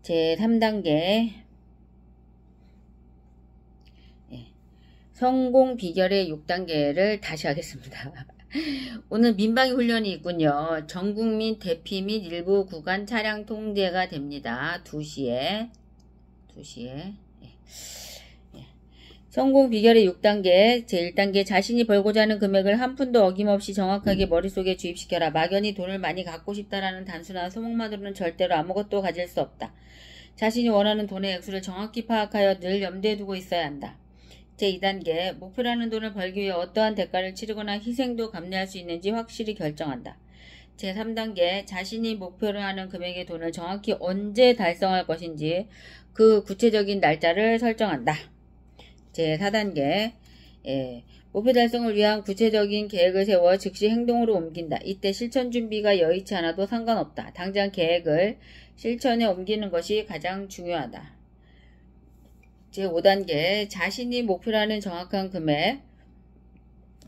제3단계 성공 비결의 6단계를 다시 하겠습니다. 오늘 민방위 훈련이 있군요. 전국민 대피 및 일부 구간 차량 통제가 됩니다. 2시에. 성공 비결의 6단계 제1단계 자신이 벌고자 하는 금액을 한 푼도 어김없이 정확하게 머릿속에 주입시켜라. 막연히 돈을 많이 갖고 싶다라는 단순한 소문만으로는 절대로 아무것도 가질 수 없다. 자신이 원하는 돈의 액수를 정확히 파악하여 늘 염두에 두고 있어야 한다. 제2단계 목표라는 돈을 벌기 위해 어떠한 대가를 치르거나 희생도 감내할 수 있는지 확실히 결정한다. 제3단계 자신이 목표로 하는 금액의 돈을 정확히 언제 달성할 것인지 그 구체적인 날짜를 설정한다. 제4단계 목표 달성을 위한 구체적인 계획을 세워 즉시 행동으로 옮긴다. 이때 실천 준비가 여의치 않아도 상관없다. 당장 계획을 실천에 옮기는 것이 가장 중요하다. 제5단계 자신이 목표라는 정확한 금액,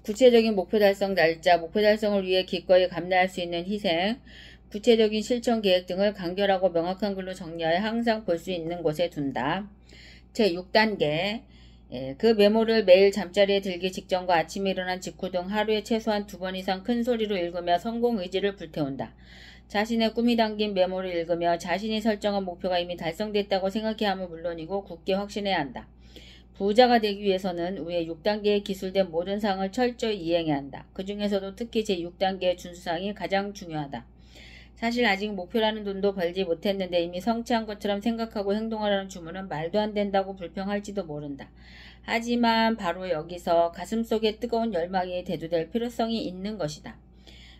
구체적인 목표 달성 날짜, 목표 달성을 위해 기꺼이 감내할 수 있는 희생, 구체적인 실천 계획 등을 간결하고 명확한 글로 정리하여 항상 볼 수 있는 곳에 둔다. 제6단계 그 메모를 매일 잠자리에 들기 직전과 아침에 일어난 직후 등 하루에 최소한 2번 이상 큰 소리로 읽으며 성공 의지를 불태운다. 자신의 꿈이 담긴 메모를 읽으며 자신이 설정한 목표가 이미 달성됐다고 생각해야 하면 물론이고 굳게 확신해야 한다. 부자가 되기 위해서는 위에 6단계에 기술된 모든 사항을 철저히 이행해야 한다. 그 중에서도 특히 제6단계의 준수사항이 가장 중요하다. 사실 아직 목표라는 돈도 벌지 못했는데 이미 성취한 것처럼 생각하고 행동하라는 주문은 말도 안 된다고 불평할지도 모른다. 하지만 바로 여기서 가슴속에 뜨거운 열망이 대두될 필요성이 있는 것이다.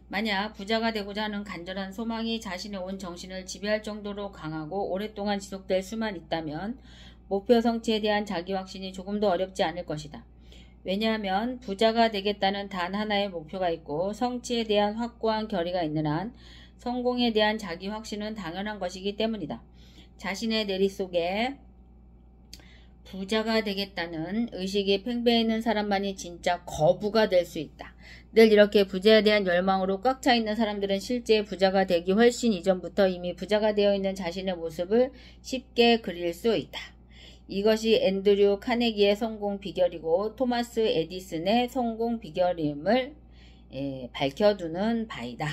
만약 부자가 되고자 하는 간절한 소망이 자신의 온 정신을 지배할 정도로 강하고 오랫동안 지속될 수만 있다면 목표 성취에 대한 자기 확신이 조금 더 어렵지 않을 것이다. 왜냐하면 부자가 되겠다는 단 하나의 목표가 있고 성취에 대한 확고한 결의가 있는 한 성공에 대한 자기 확신은 당연한 것이기 때문이다. 자신의 내리 속에 부자가 되겠다는 의식이 팽배해 있는 사람만이 진짜 거부가 될 수 있다. 늘 이렇게 부자에 대한 열망으로 꽉 차 있는 사람들은 실제 부자가 되기 훨씬 이전부터 이미 부자가 되어 있는 자신의 모습을 쉽게 그릴 수 있다. 이것이 앤드류 카네기의 성공 비결이고 토마스 에디슨의 성공 비결임을 밝혀두는 바이다.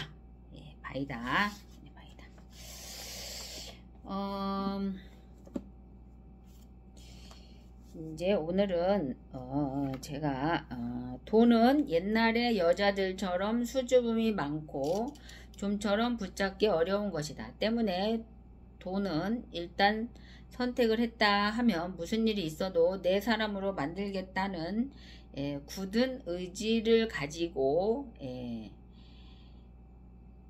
바이다. 이제 오늘은 제가 돈은 옛날의 여자들처럼 수줍음이 많고 좀처럼 붙잡기 어려운 것이다. 때문에 돈은 일단 선택을 했다 하면 무슨 일이 있어도 내 사람으로 만들겠다는 굳은 의지를 가지고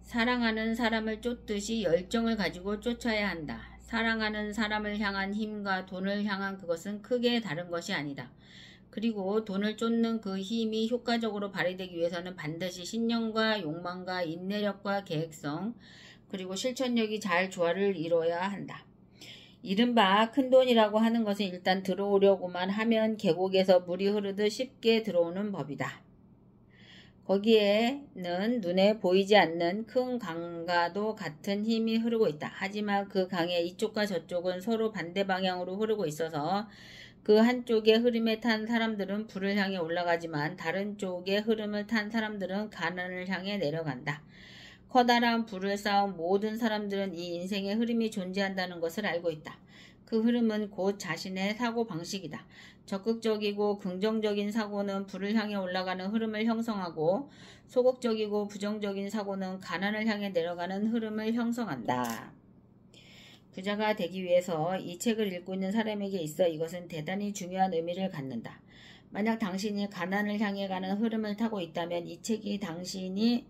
사랑하는 사람을 쫓듯이 열정을 가지고 쫓아야 한다. 사랑하는 사람을 향한 힘과 돈을 향한 그것은 크게 다른 것이 아니다. 그리고 돈을 쫓는 그 힘이 효과적으로 발휘되기 위해서는 반드시 신념과 욕망과 인내력과 계획성 그리고 실천력이 잘 조화를 이뤄야 한다. 이른바 큰돈이라고 하는 것은 일단 들어오려고만 하면 계곡에서 물이 흐르듯 쉽게 들어오는 법이다. 거기에는 눈에 보이지 않는 큰 강과도 같은 힘이 흐르고 있다. 하지만 그 강의 이쪽과 저쪽은 서로 반대 방향으로 흐르고 있어서 그 한쪽의 흐름에 탄 사람들은 불을 향해 올라가지만 다른 쪽의 흐름을 탄 사람들은 가난을 향해 내려간다. 커다란 불을 쌓은 모든 사람들은 이 인생의 흐름이 존재한다는 것을 알고 있다. 그 흐름은 곧 자신의 사고 방식이다. 적극적이고 긍정적인 사고는 불을 향해 올라가는 흐름을 형성하고 소극적이고 부정적인 사고는 가난을 향해 내려가는 흐름을 형성한다. 부자가 되기 위해서 이 책을 읽고 있는 사람에게 있어 이것은 대단히 중요한 의미를 갖는다. 만약 당신이 가난을 향해 가는 흐름을 타고 있다면 이 책이 당신이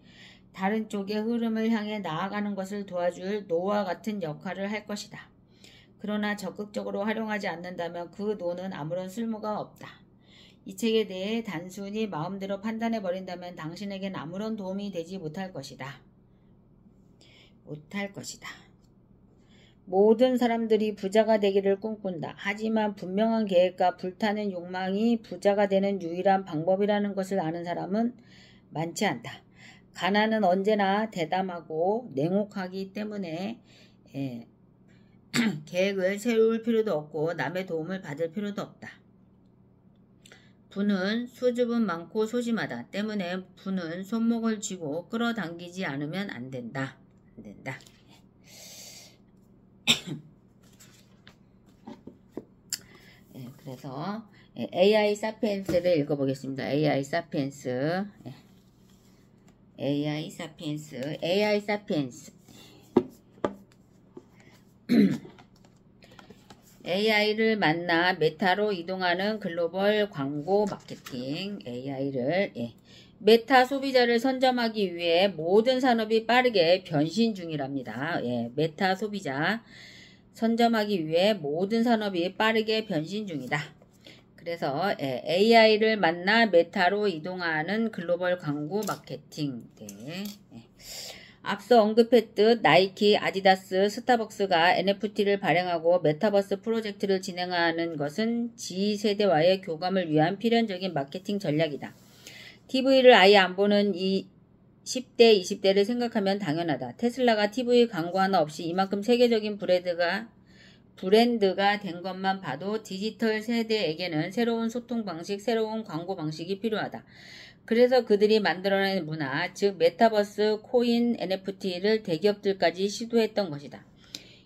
다른 쪽의 흐름을 향해 나아가는 것을 도와줄 노와 같은 역할을 할 것이다. 그러나 적극적으로 활용하지 않는다면 그 노는 아무런 쓸모가 없다. 이 책에 대해 단순히 마음대로 판단해버린다면 당신에겐 아무런 도움이 되지 못할 것이다. 모든 사람들이 부자가 되기를 꿈꾼다. 하지만 분명한 계획과 불타는 욕망이 부자가 되는 유일한 방법이라는 것을 아는 사람은 많지 않다. 가난은 언제나 대담하고 냉혹하기 때문에 계획을 세울 필요도 없고 남의 도움을 받을 필요도 없다. 부는 수줍음 많고 소심하다. 때문에 부는 손목을 쥐고 끌어당기지 않으면 안 된다. 그래서 AI 사피엔스를 읽어보겠습니다. AI 사피엔스. AI를 만나 메타로 이동하는 글로벌 광고 마케팅. AI를 메타 소비자를 선점하기 위해 모든 산업이 빠르게 변신 중이랍니다. 메타 소비자 선점하기 위해 모든 산업이 빠르게 변신 중이다. 그래서 AI를 만나 메타로 이동하는 글로벌 광고 마케팅. 앞서 언급했듯 나이키, 아디다스, 스타벅스가 NFT를 발행하고 메타버스 프로젝트를 진행하는 것은 G세대와의 교감을 위한 필연적인 마케팅 전략이다. TV를 아예 안 보는 이 10대, 20대를 생각하면 당연하다. 테슬라가 TV 광고 하나 없이 이만큼 세계적인 브랜드가 된 것만 봐도 디지털 세대에게는 새로운 소통 방식, 새로운 광고 방식이 필요하다. 그래서 그들이 만들어낸 문화, 즉 메타버스, 코인, NFT를 대기업들까지 시도했던 것이다.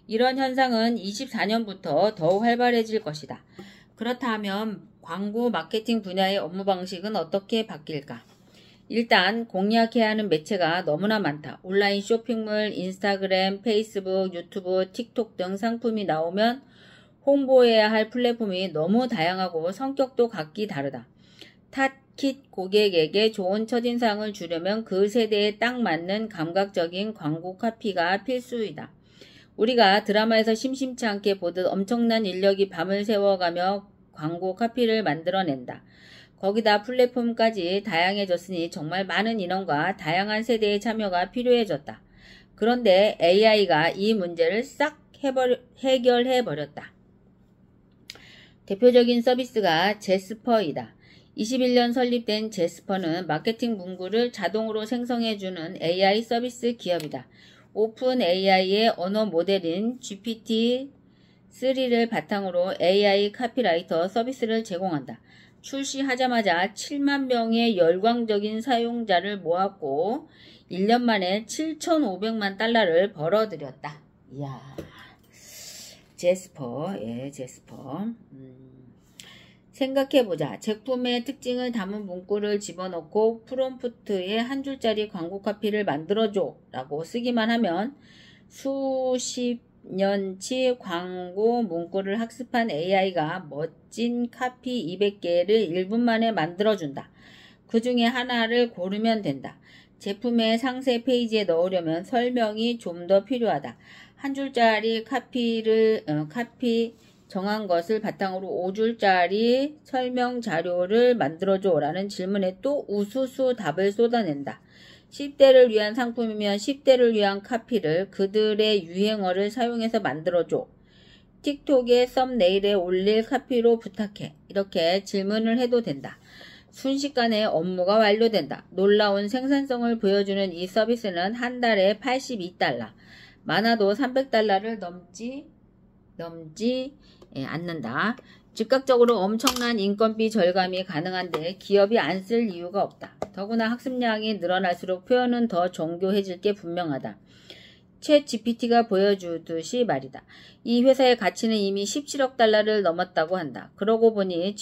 이런 현상은 24년부터 더욱 활발해질 것이다. 그렇다면 광고 마케팅 분야의 업무 방식은 어떻게 바뀔까? 일단 공략해야 하는 매체가 너무나 많다. 온라인 쇼핑몰, 인스타그램, 페이스북, 유튜브, 틱톡 등 상품이 나오면 홍보해야 할 플랫폼이 너무 다양하고 성격도 각기 다르다. 타깃 고객에게 좋은 첫인상을 주려면 그 세대에 딱 맞는 감각적인 광고 카피가 필수이다. 우리가 드라마에서 심심치 않게 보듯 엄청난 인력이 밤을 새워가며 광고 카피를 만들어낸다. 거기다 플랫폼까지 다양해졌으니 정말 많은 인원과 다양한 세대의 참여가 필요해졌다. 그런데 AI가 이 문제를 싹 해결해버렸다. 대표적인 서비스가 제스퍼이다. 21년 설립된 제스퍼는 마케팅 문구를 자동으로 생성해주는 AI 서비스 기업이다. 오픈 AI의 언어 모델인 GPT-3를 바탕으로 AI 카피라이터 서비스를 제공한다. 출시하자마자 7만 명의 열광적인 사용자를 모았고 1년 만에 7,500만 달러를 벌어들였다. 이야, 제스퍼. 생각해보자. 제품의 특징을 담은 문구를 집어넣고 프롬프트에 한 줄짜리 광고 카피를 만들어줘 라고 쓰기만 하면 수십 년치 광고 문구를 학습한 AI가 멋진 카피 200개를 1분 만에 만들어준다. 그 중에 하나를 고르면 된다. 제품의 상세 페이지에 넣으려면 설명이 좀 더 필요하다. 한 줄짜리 카피 정한 것을 바탕으로 5줄짜리 설명 자료를 만들어줘 라는 질문에 또 우수수 답을 쏟아낸다. 10대를 위한 상품이면 10대를 위한 카피를 그들의 유행어를 사용해서 만들어줘. 틱톡에 썸네일에 올릴 카피로 부탁해. 이렇게 질문을 해도 된다. 순식간에 업무가 완료된다. 놀라운 생산성을 보여주는 이 서비스는 한 달에 82달러. 많아도 300달러를 넘지 않는다. 즉각적으로 엄청난 인건비 절감이 가능한데 기업이 안 쓸 이유가 없다. 더구나 학습량이 늘어날수록 표현은 더 정교해질 게 분명하다. 챗 GPT가 보여주듯이 말이다. 이 회사의 가치는 이미 17억 달러를 넘었다고 한다. 그러고 보니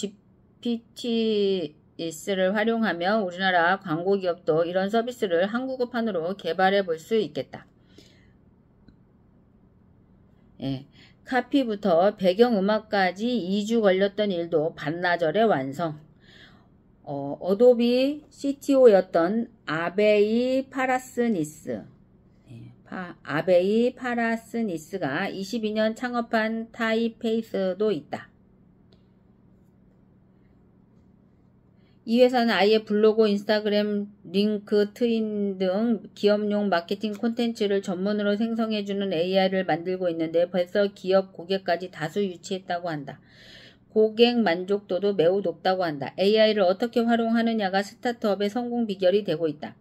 GPT를 활용하며 우리나라 광고기업도 이런 서비스를 한국어판으로 개발해 볼 수 있겠다. 카피부터 배경음악까지 2주 걸렸던 일도 반나절에 완성. 어도비 CTO였던 아베이 파라스니스가 22년 창업한 타이페이스도 있다. 이 회사는 아예 블로그, 인스타그램, 링크트인 등 기업용 마케팅 콘텐츠를 전문으로 생성해주는 AI를 만들고 있는데 벌써 기업 고객까지 다수 유치했다고 한다. 고객 만족도도 매우 높다고 한다. AI를 어떻게 활용하느냐가 스타트업의 성공 비결이 되고 있다.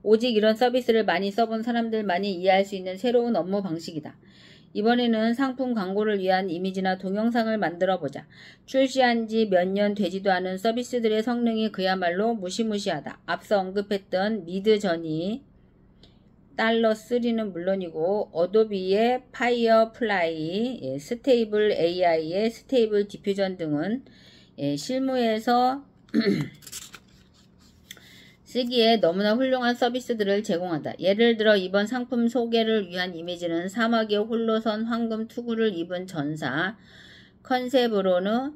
오직 이런 서비스를 많이 써본 사람들만이 이해할 수 있는 새로운 업무 방식이다. 이번에는 상품 광고를 위한 이미지나 동영상을 만들어 보자. 출시한 지 몇 년 되지도 않은 서비스들의 성능이 그야말로 무시무시하다. 앞서 언급했던 미드저니, $3는 물론이고 어도비의 파이어플라이, 스테이블 AI의 스테이블 디퓨전 등은 실무에서 쓰기에 너무나 훌륭한 서비스들을 제공한다. 예를 들어 이번 상품 소개를 위한 이미지는 사막의 홀로선 황금 투구를 입은 전사, 컨셉으로는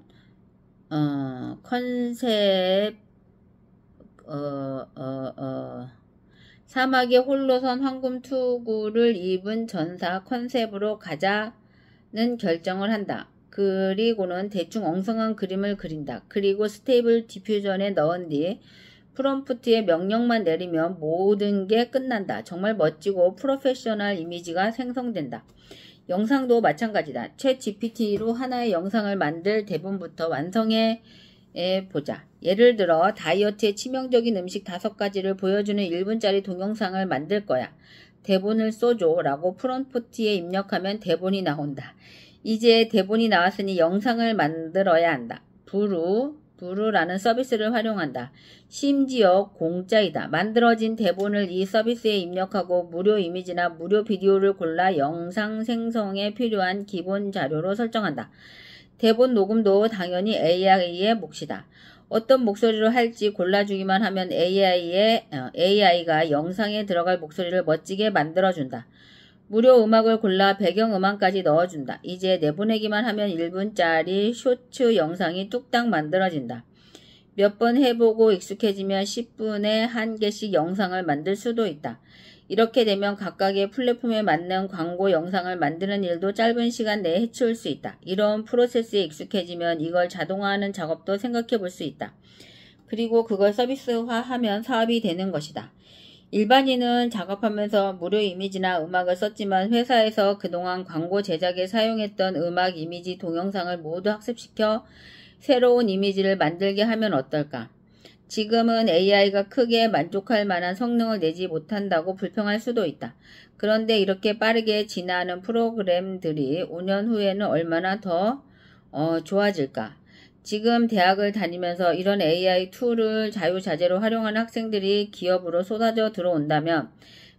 사막의 홀로선 황금 투구를 입은 전사 컨셉으로 가자는 결정을 한다. 그리고는 대충 엉성한 그림을 그린다. 그리고 스테이블 디퓨전에 넣은 뒤 프롬프트에 명령만 내리면 모든 게 끝난다. 정말 멋지고 프로페셔널 이미지가 생성된다. 영상도 마찬가지다. 챗 GPT로 하나의 영상을 만들 대본부터 완성해 보자. 예를 들어 다이어트에 치명적인 음식 5가지를 보여주는 1분짜리 동영상을 만들 거야. 대본을 써줘 라고 프롬프트에 입력하면 대본이 나온다. 이제 대본이 나왔으니 영상을 만들어야 한다. 부루라는 서비스를 활용한다. 심지어 공짜이다. 만들어진 대본을 이 서비스에 입력하고 무료 이미지나 무료 비디오를 골라 영상 생성에 필요한 기본 자료로 설정한다. 대본 녹음도 당연히 AI의 몫이다. 어떤 목소리로 할지 골라주기만 하면 AI가 영상에 들어갈 목소리를 멋지게 만들어준다. 무료 음악을 골라 배경음악까지 넣어준다. 이제 내보내기만 하면 1분짜리 쇼츠 영상이 뚝딱 만들어진다. 몇 번 해보고 익숙해지면 10분에 1개씩 영상을 만들 수도 있다. 이렇게 되면 각각의 플랫폼에 맞는 광고 영상을 만드는 일도 짧은 시간 내에 해치울 수 있다. 이런 프로세스에 익숙해지면 이걸 자동화하는 작업도 생각해 볼 수 있다. 그리고 그걸 서비스화하면 사업이 되는 것이다. 일반인은 작업하면서 무료 이미지나 음악을 썼지만 회사에서 그동안 광고 제작에 사용했던 음악, 이미지, 동영상을 모두 학습시켜 새로운 이미지를 만들게 하면 어떨까? 지금은 AI가 크게 만족할 만한 성능을 내지 못한다고 불평할 수도 있다. 그런데 이렇게 빠르게 진화하는 프로그램들이 5년 후에는 얼마나 더 좋아질까? 지금 대학을 다니면서 이런 AI 툴을 자유자재로 활용하는 학생들이 기업으로 쏟아져 들어온다면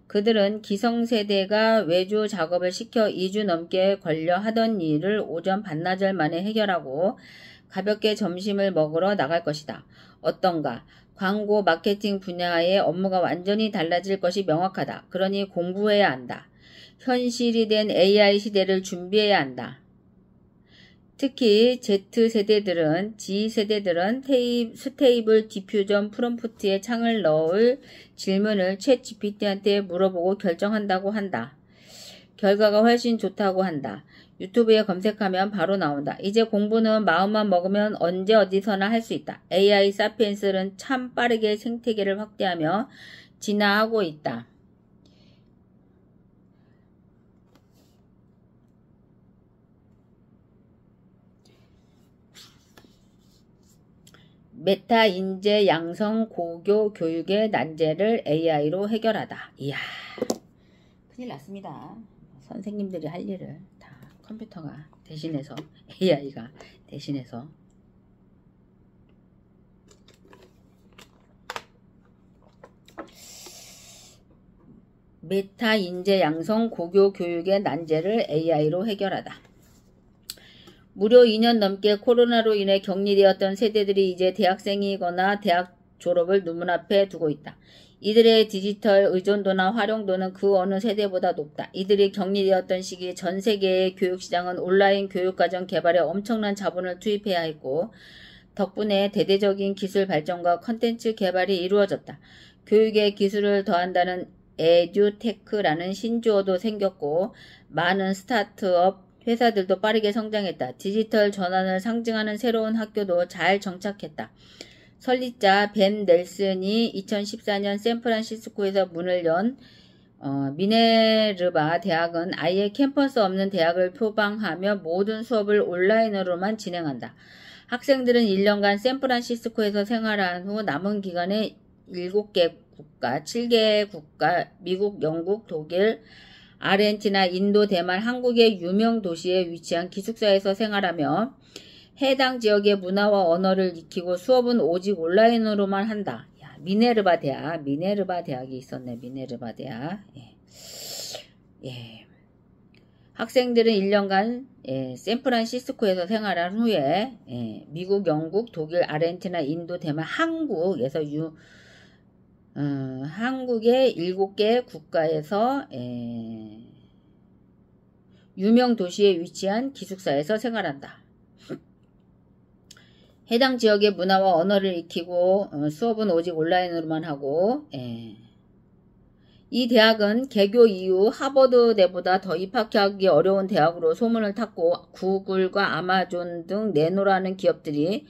그들은 기성세대가 외주 작업을 시켜 2주 넘게 걸려 하던 일을 오전 반나절 만에 해결하고 가볍게 점심을 먹으러 나갈 것이다. 어떤가? 광고 마케팅 분야의 업무가 완전히 달라질 것이 명확하다. 그러니 공부해야 한다. 현실이 된 AI 시대를 준비해야 한다. 특히 Z세대들은 스테이블 디퓨전 프롬프트에 창을 넣을 질문을 챗 GPT한테 물어보고 결정한다고 한다. 결과가 훨씬 좋다고 한다. 유튜브에 검색하면 바로 나온다. 이제 공부는 마음만 먹으면 언제 어디서나 할 수 있다. AI 사피엔스는 참 빠르게 생태계를 확대하며 진화하고 있다. 메타 인재 양성 고교 교육의 난제를 AI로 해결하다. 이야, 큰일 났습니다. 선생님들이 할 일을 다 컴퓨터가 대신해서, AI가 대신해서. 메타 인재 양성 고교 교육의 난제를 AI로 해결하다. 무려 2년 넘게 코로나로 인해 격리되었던 세대들이 이제 대학생이거나 대학 졸업을 눈앞에 두고 있다. 이들의 디지털 의존도나 활용도는 그 어느 세대보다 높다. 이들이 격리되었던 시기 전 세계의 교육시장은 온라인 교육과정 개발에 엄청난 자본을 투입해야 했고 덕분에 대대적인 기술 발전과 컨텐츠 개발이 이루어졌다. 교육에 기술을 더한다는 에듀테크라는 신조어도 생겼고 많은 스타트업 회사들도 빠르게 성장했다. 디지털 전환을 상징하는 새로운 학교도 잘 정착했다. 설립자 벤 넬슨이 2014년 샌프란시스코에서 문을 연 미네르바 대학은 아예 캠퍼스 없는 대학을 표방하며 모든 수업을 온라인으로만 진행한다. 학생들은 1년간 샌프란시스코에서 생활한 후 남은 기간에 7개 국가, 7개 국가, 미국, 영국, 독일, 아르헨티나, 인도, 대만, 한국의 유명 도시에 위치한 기숙사에서 생활하며 해당 지역의 문화와 언어를 익히고 수업은 오직 온라인으로만 한다. 야, 미네르바 대학이 있었네. 미네르바 대학. 예. 학생들은 1년간 샌프란시스코에서 생활한 후에 미국, 영국, 독일, 아르헨티나, 인도, 대만, 한국에서 한국의 7개 국가에서 유명 도시에 위치한 기숙사에서 생활한다. 해당 지역의 문화와 언어를 익히고 수업은 오직 온라인으로만 하고 이 대학은 개교 이후 하버드대보다 더 입학하기 어려운 대학으로 소문을 탔고 구글과 아마존 등 내노라는 기업들이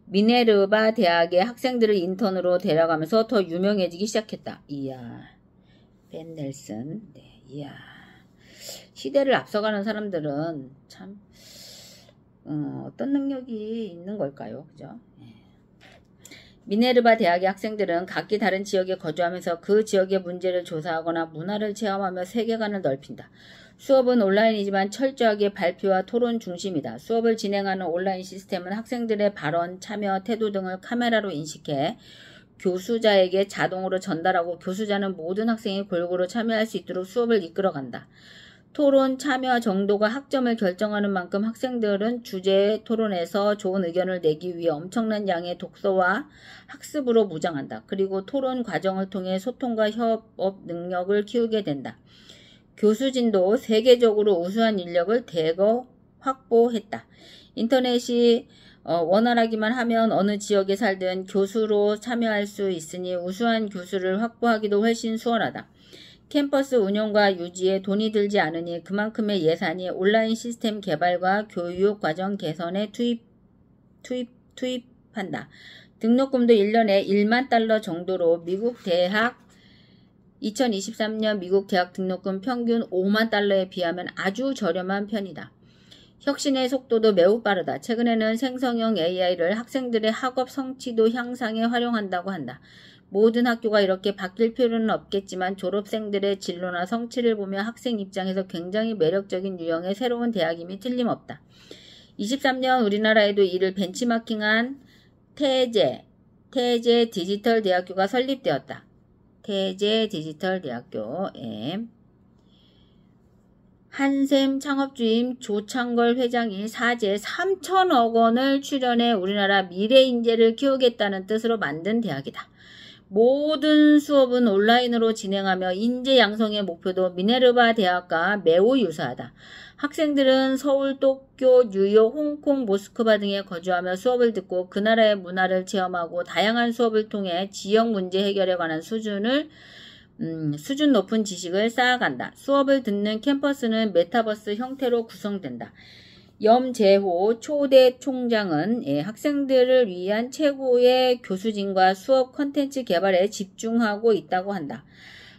미네르바 대학의 학생들을 인턴으로 데려가면서 더 유명해지기 시작했다. 이야, 벤 넬슨. 네, 이야. 시대를 앞서가는 사람들은 참 어떤 능력이 있는 걸까요? 그죠? 미네르바 대학의 학생들은 각기 다른 지역에 거주하면서 그 지역의 문제를 조사하거나 문화를 체험하며 세계관을 넓힌다. 수업은 온라인이지만 철저하게 발표와 토론 중심이다. 수업을 진행하는 온라인 시스템은 학생들의 발언, 참여, 태도 등을 카메라로 인식해 교수자에게 자동으로 전달하고 교수자는 모든 학생이 골고루 참여할 수 있도록 수업을 이끌어간다. 토론 참여 정도가 학점을 결정하는 만큼 학생들은 주제 토론에서 좋은 의견을 내기 위해 엄청난 양의 독서와 학습으로 무장한다. 그리고 토론 과정을 통해 소통과 협업 능력을 키우게 된다. 교수진도 세계적으로 우수한 인력을 대거 확보했다. 인터넷이 원활하기만 하면 어느 지역에 살든 교수로 참여할 수 있으니 우수한 교수를 확보하기도 훨씬 수월하다. 캠퍼스 운영과 유지에 돈이 들지 않으니 그만큼의 예산이 온라인 시스템 개발과 교육 과정 개선에 투입한다. 등록금도 1년에 1만 달러 정도로 미국 대학 2023년 미국 대학 등록금 평균 5만 달러에 비하면 아주 저렴한 편이다. 혁신의 속도도 매우 빠르다. 최근에는 생성형 AI를 학생들의 학업 성취도 향상에 활용한다고 한다. 모든 학교가 이렇게 바뀔 필요는 없겠지만 졸업생들의 진로나 성취를 보며 학생 입장에서 굉장히 매력적인 유형의 새로운 대학임이 틀림없다. 23년 우리나라에도 이를 벤치마킹한 태제 디지털 대학교가 설립되었다. 태제 디지털 대학교에 한샘 창업주임 조창걸 회장이 사제 3천억 원을 출연해 우리나라 미래 인재를 키우겠다는 뜻으로 만든 대학이다. 모든 수업은 온라인으로 진행하며 인재 양성의 목표도 미네르바 대학과 매우 유사하다. 학생들은 서울, 도쿄, 뉴욕, 홍콩, 모스크바 등에 거주하며 수업을 듣고 그 나라의 문화를 체험하고 다양한 수업을 통해 지역 문제 해결에 관한 수준 높은 지식을 쌓아간다. 수업을 듣는 캠퍼스는 메타버스 형태로 구성된다. 염재호 초대 총장은 학생들을 위한 최고의 교수진과 수업 컨텐츠 개발에 집중하고 있다고 한다.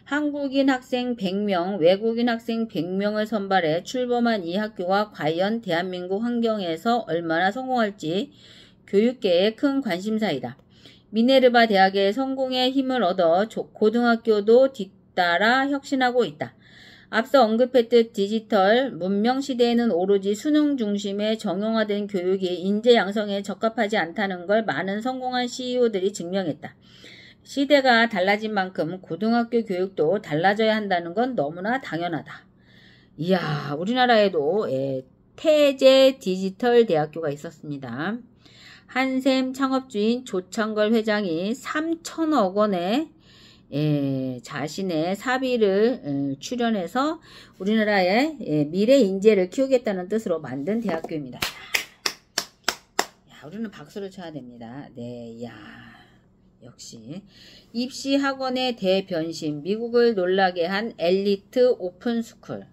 한국인 학생 100명, 외국인 학생 100명을 선발해 출범한 이 학교가 과연 대한민국 환경에서 얼마나 성공할지 교육계의 큰 관심사이다. 미네르바 대학의 성공에 힘을 얻어 고등학교도 뒤따라 혁신하고 있다. 앞서 언급했듯 디지털 문명 시대에는 오로지 수능 중심의 정형화된 교육이 인재 양성에 적합하지 않다는 걸 많은 성공한 CEO들이 증명했다. 시대가 달라진 만큼 고등학교 교육도 달라져야 한다는 건 너무나 당연하다. 이야, 우리나라에도 태제 디지털 대학교가 있었습니다. 한샘 창업주인 조창걸 회장이 3천억 원의 자신의 사비를 출연해서 우리나라의 미래 인재를 키우겠다는 뜻으로 만든 대학교입니다. 야, 우리는 박수를 쳐야 됩니다. 네, 야, 역시 입시 학원의 대변신, 미국을 놀라게 한 엘리트 오픈스쿨.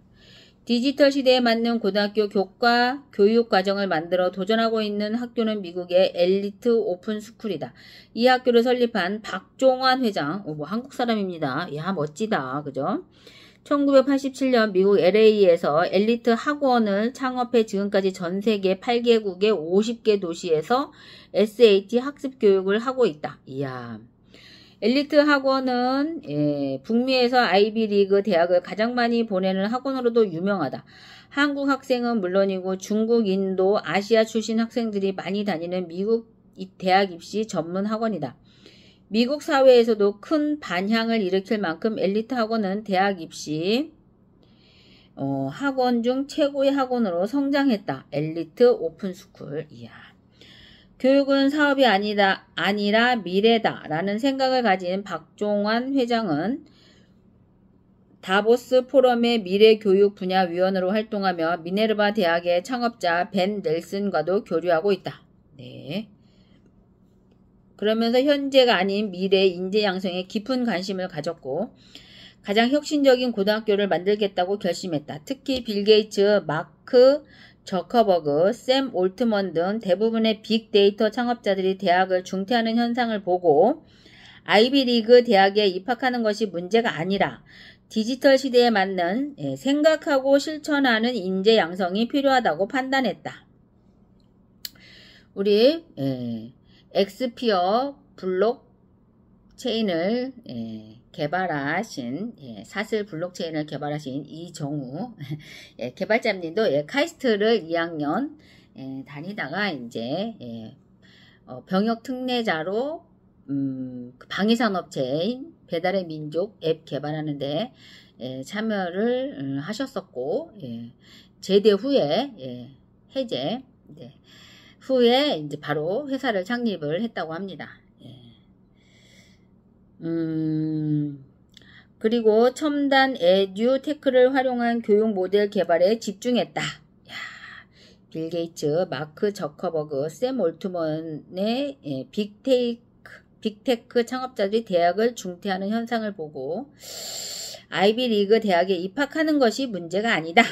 디지털 시대에 맞는 고등학교 교육 과정을 만들어 도전하고 있는 학교는 미국의 엘리트 오픈스쿨이다. 이 학교를 설립한 박종환 회장, 한국 사람입니다. 야, 멋지다. 그죠? 1987년 미국 LA에서 엘리트 학원을 창업해 지금까지 전 세계 8개국의 50개 도시에서 SAT 학습 교육을 하고 있다. 이야. 엘리트 학원은 북미에서 아이비리그 대학을 가장 많이 보내는 학원으로도 유명하다. 한국 학생은 물론이고 중국, 인도, 아시아 출신 학생들이 많이 다니는 미국 대학 입시 전문 학원이다. 미국 사회에서도 큰 반향을 일으킬 만큼 엘리트 학원은 대학 입시 학원 중 최고의 학원으로 성장했다. 엘리트 오픈스쿨. 이야. 교육은 사업이 아니라 미래다 라는 생각을 가진 박종환 회장은 다보스 포럼의 미래교육 분야 위원으로 활동하며 미네르바 대학의 창업자 벤 넬슨과도 교류하고 있다. 네. 그러면서 현재가 아닌 미래 인재 양성에 깊은 관심을 가졌고 가장 혁신적인 고등학교를 만들겠다고 결심했다. 특히 빌 게이츠, 마크 저커버그, 샘 올트먼 등 대부분의 빅데이터 창업자들이 대학을 중퇴하는 현상을 보고 아이비리그 대학에 입학하는 것이 문제가 아니라 디지털 시대에 맞는 생각하고 실천하는 인재 양성이 필요하다고 판단했다. 우리 엑스피어 블록체인을 개발하신 사슬 블록체인을 개발하신 이정우 개발자님도 카이스트를 2학년 다니다가 이제 병역 특례자로 방위산업체인 배달의 민족 앱 개발하는데 참여를 하셨었고 제대 후에 해제 후에 이제 바로 회사를 창립을 했다고 합니다. 그리고 첨단 에듀테크를 활용한 교육 모델 개발에 집중했다. 야, 빌 게이츠, 마크 저커버그, 샘 올트먼의 빅테크 창업자들이 대학을 중퇴하는 현상을 보고 아이비리그 대학에 입학하는 것이 문제가 아니다.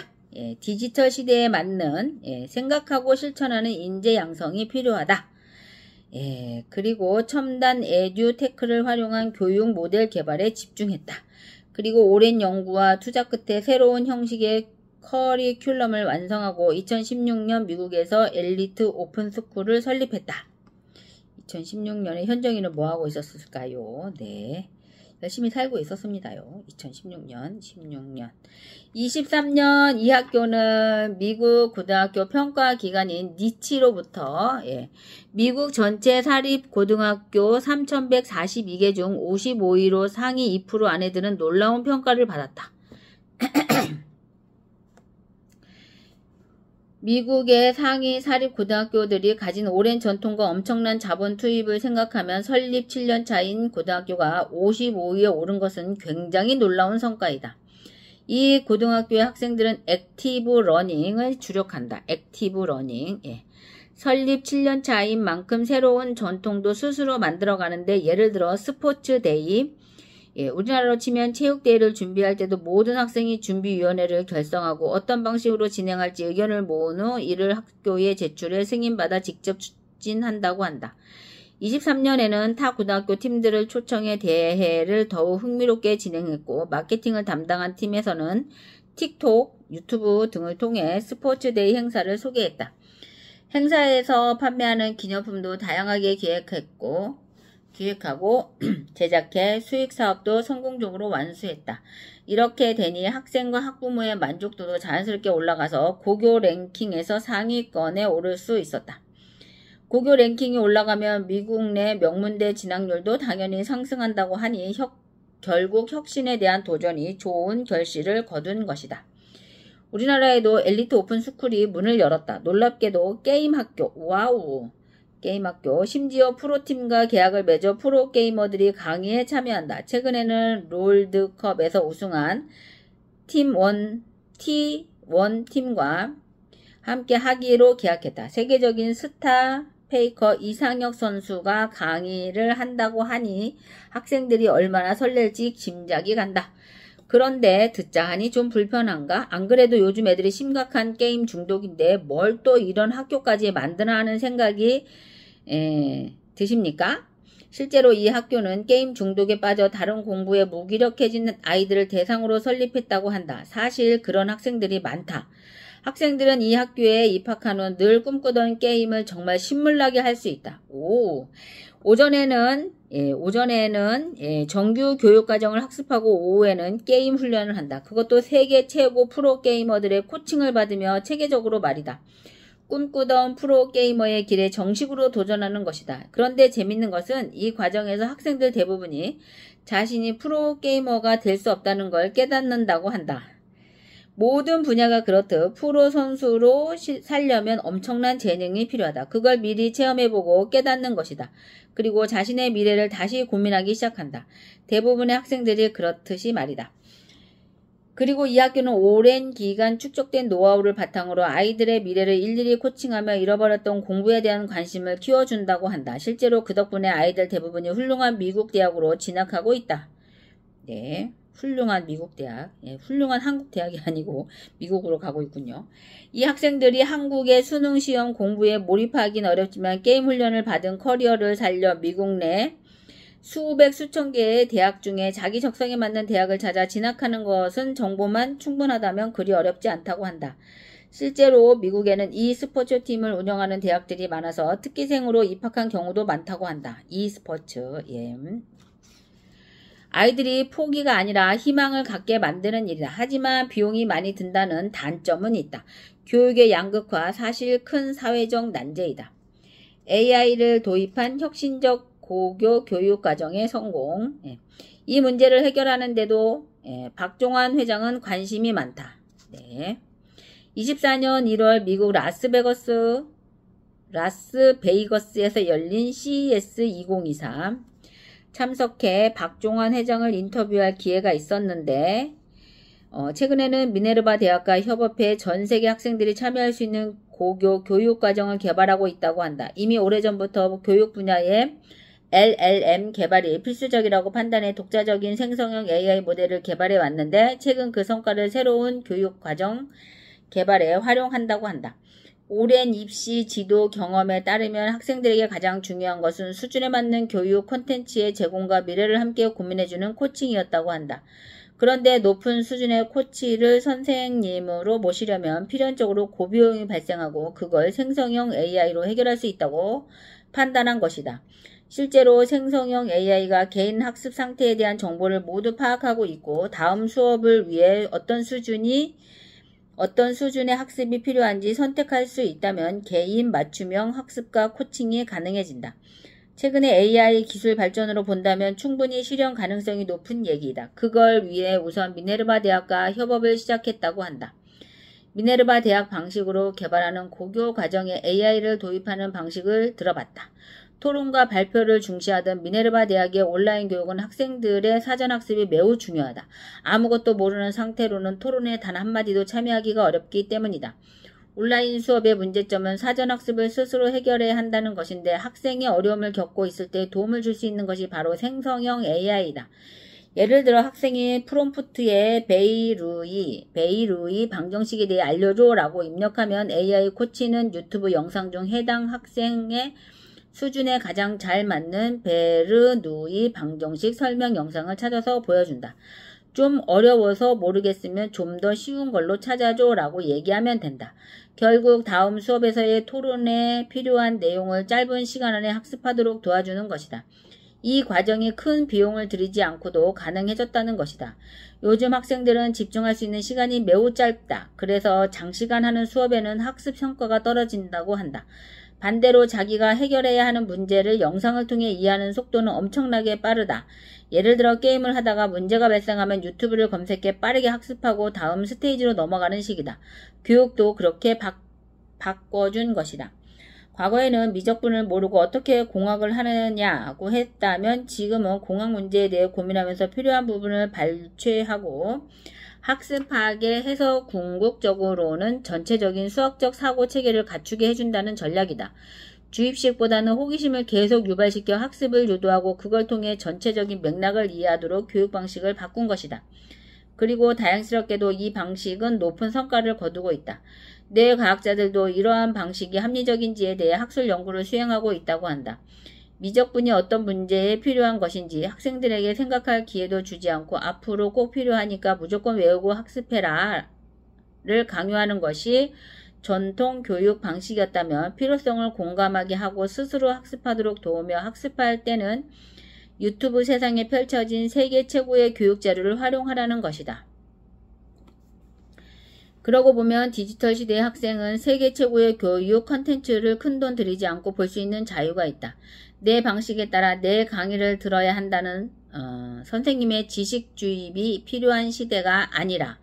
디지털 시대에 맞는 생각하고 실천하는 인재 양성이 필요하다. 그리고 첨단 에듀테크를 활용한 교육 모델 개발에 집중했다. 그리고 오랜 연구와 투자 끝에 새로운 형식의 커리큘럼을 완성하고 2016년 미국에서 엘리트 오픈스쿨을 설립했다. 2016년에 현정이는 뭐하고 있었을까요? 네. 열심히 살고 있었습니다요. 2016년, 23년 이 학교는 미국 고등학교 평가 기관인 니치로부터 미국 전체 사립 고등학교 3,142개 중 55위로 상위 2% 안에 드는 놀라운 평가를 받았다. 미국의 상위 사립고등학교들이 가진 오랜 전통과 엄청난 자본 투입을 생각하면 설립 7년 차인 고등학교가 55위에 오른 것은 굉장히 놀라운 성과이다. 이 고등학교의 학생들은 액티브 러닝을 주력한다. 액티브 러닝. 설립 7년 차인 만큼 새로운 전통도 스스로 만들어가는데 예를 들어 스포츠 데이, 우리나라로 치면 체육대회를 준비할 때도 모든 학생이 준비위원회를 결성하고 어떤 방식으로 진행할지 의견을 모은 후 이를 학교에 제출해 승인받아 직접 추진한다고 한다. 23년에는 타 고등학교 팀들을 초청해 대회를 더욱 흥미롭게 진행했고 마케팅을 담당한 팀에서는 틱톡, 유튜브 등을 통해 스포츠데이 행사를 소개했다. 행사에서 판매하는 기념품도 다양하게 기획하고 제작해 수익 사업도 성공적으로 완수했다. 이렇게 되니 학생과 학부모의 만족도도 자연스럽게 올라가서 고교 랭킹에서 상위권에 오를 수 있었다. 고교 랭킹이 올라가면 미국 내 명문대 진학률도 당연히 상승한다고 하니 결국 혁신에 대한 도전이 좋은 결실을 거둔 것이다. 우리나라에도 엘리트 오픈스쿨이 문을 열었다. 놀랍게도 게임학교, 와우! 게임학교, 심지어 프로팀과 계약을 맺어 프로게이머들이 강의에 참여한다. 최근에는 롤드컵에서 우승한 T1 팀과 함께 하기로 계약했다. 세계적인 스타 페이커 이상혁 선수가 강의를 한다고 하니 학생들이 얼마나 설렐지 짐작이 간다. 그런데 듣자 하니 좀 불편한가? 안 그래도 요즘 애들이 심각한 게임 중독인데 뭘 또 이런 학교까지 만드나 하는 생각이 드십니까? 실제로 이 학교는 게임 중독에 빠져 다른 공부에 무기력해진 아이들을 대상으로 설립했다고 한다. 사실 그런 학생들이 많다. 학생들은 이 학교에 입학한 후 늘 꿈꾸던 게임을 정말 신물나게 할 수 있다. 오전에는 오전에는 정규 교육과정을 학습하고 오후에는 게임 훈련을 한다. 그것도 세계 최고 프로게이머들의 코칭을 받으며 체계적으로 말이다. 꿈꾸던 프로게이머의 길에 정식으로 도전하는 것이다. 그런데 재밌는 것은 이 과정에서 학생들 대부분이 자신이 프로게이머가 될 수 없다는 걸 깨닫는다고 한다. 모든 분야가 그렇듯 프로 선수로 살려면 엄청난 재능이 필요하다. 그걸 미리 체험해보고 깨닫는 것이다. 그리고 자신의 미래를 다시 고민하기 시작한다. 대부분의 학생들이 그렇듯이 말이다. 그리고 이 학교는 오랜 기간 축적된 노하우를 바탕으로 아이들의 미래를 일일이 코칭하며 잃어버렸던 공부에 대한 관심을 키워준다고 한다. 실제로 그 덕분에 아이들 대부분이 훌륭한 미국 대학으로 진학하고 있다. 네, 훌륭한 미국 대학, 훌륭한 한국 대학이 아니고 미국으로 가고 있군요. 이 학생들이 한국의 수능 시험 공부에 몰입하긴 어렵지만 게임 훈련을 받은 커리어를 살려 미국 내 수백 수천 개의 대학 중에 자기 적성에 맞는 대학을 찾아 진학하는 것은 정보만 충분하다면 그리 어렵지 않다고 한다. 실제로 미국에는 e스포츠 팀을 운영하는 대학들이 많아서 특기생으로 입학한 경우도 많다고 한다. e스포츠, 아이들이 포기가 아니라 희망을 갖게 만드는 일이다. 하지만 비용이 많이 든다는 단점은 있다. 교육의 양극화, 사실 큰 사회적 난제이다. AI를 도입한 혁신적 고교 교육과정의 성공. 이 문제를 해결하는데도 박종환 회장은 관심이 많다. 24년 1월 미국 라스베이거스에서 열린 CES 2023 참석해 박종환 회장을 인터뷰할 기회가 있었는데 최근에는 미네르바 대학과 협업해 전 세계 학생들이 참여할 수 있는 고교 교육과정을 개발하고 있다고 한다. 이미 오래전부터 교육 분야에 LLM 개발이 필수적이라고 판단해 독자적인 생성형 AI 모델을 개발해 왔는데 최근 그 성과를 새로운 교육과정 개발에 활용한다고 한다. 오랜 입시 지도 경험에 따르면 학생들에게 가장 중요한 것은 수준에 맞는 교육 콘텐츠의 제공과 미래를 함께 고민해주는 코칭이었다고 한다. 그런데 높은 수준의 코치를 선생님으로 모시려면 필연적으로 고비용이 발생하고 그걸 생성형 AI로 해결할 수 있다고 판단한 것이다. 실제로 생성형 AI가 개인 학습 상태에 대한 정보를 모두 파악하고 있고 다음 수업을 위해 어떤 수준의 학습이 필요한지 선택할 수 있다면 개인 맞춤형 학습과 코칭이 가능해진다. 최근의 AI 기술 발전으로 본다면 충분히 실현 가능성이 높은 얘기이다. 그걸 위해 우선 미네르바 대학과 협업을 시작했다고 한다. 미네르바 대학 방식으로 개발하는 고교 과정에 AI를 도입하는 방식을 들어봤다. 토론과 발표를 중시하던 미네르바 대학의 온라인 교육은 학생들의 사전학습이 매우 중요하다. 아무것도 모르는 상태로는 토론에 단 한마디도 참여하기가 어렵기 때문이다. 온라인 수업의 문제점은 사전학습을 스스로 해결해야 한다는 것인데 학생이 어려움을 겪고 있을 때 도움을 줄 수 있는 것이 바로 생성형 AI이다. 예를 들어 학생이 프롬프트에 베이루이 방정식에 대해 알려줘 라고 입력하면 AI 코치는 유튜브 영상 중 해당 학생의 수준에 가장 잘 맞는 베르누이 방정식 설명 영상을 찾아서 보여준다. 좀 어려워서 모르겠으면 좀 더 쉬운 걸로 찾아줘 라고 얘기하면 된다. 결국 다음 수업에서의 토론에 필요한 내용을 짧은 시간 안에 학습하도록 도와주는 것이다. 이 과정이 큰 비용을 들이지 않고도 가능해졌다는 것이다. 요즘 학생들은 집중할 수 있는 시간이 매우 짧다. 그래서 장시간 하는 수업에는 학습 성과가 떨어진다고 한다. 반대로 자기가 해결해야 하는 문제를 영상을 통해 이해하는 속도는 엄청나게 빠르다. 예를 들어 게임을 하다가 문제가 발생하면 유튜브를 검색해 빠르게 학습하고 다음 스테이지로 넘어가는 식이다. 교육도 그렇게 바꿔준 것이다. 과거에는 미적분을 모르고 어떻게 공학을 하느냐고 했다면 지금은 공학 문제에 대해 고민하면서 필요한 부분을 발췌하고 학습하게 해서 궁극적으로는 전체적인 수학적 사고 체계를 갖추게 해준다는 전략이다. 주입식보다는 호기심을 계속 유발시켜 학습을 유도하고 그걸 통해 전체적인 맥락을 이해하도록 교육 방식을 바꾼 것이다. 그리고 다행스럽게도 이 방식은 높은 성과를 거두고 있다. 뇌과학자들도 이러한 방식이 합리적인지에 대해 학술 연구를 수행하고 있다고 한다. 미적분이 어떤 문제에 필요한 것인지 학생들에게 생각할 기회도 주지 않고 앞으로 꼭 필요하니까 무조건 외우고 학습해라 를 강요하는 것이 전통 교육 방식이었다면 필요성을 공감하게 하고 스스로 학습하도록 도우며 학습할 때는 유튜브 세상에 펼쳐진 세계 최고의 교육 자료를 활용하라는 것이다. 그러고 보면 디지털 시대의 학생은 세계 최고의 교육 컨텐츠를 큰돈 들이지 않고 볼 수 있는 자유가 있다. 내 방식에 따라 내 강의를 들어야 한다는 선생님의 지식 주입이 필요한 시대가 아니라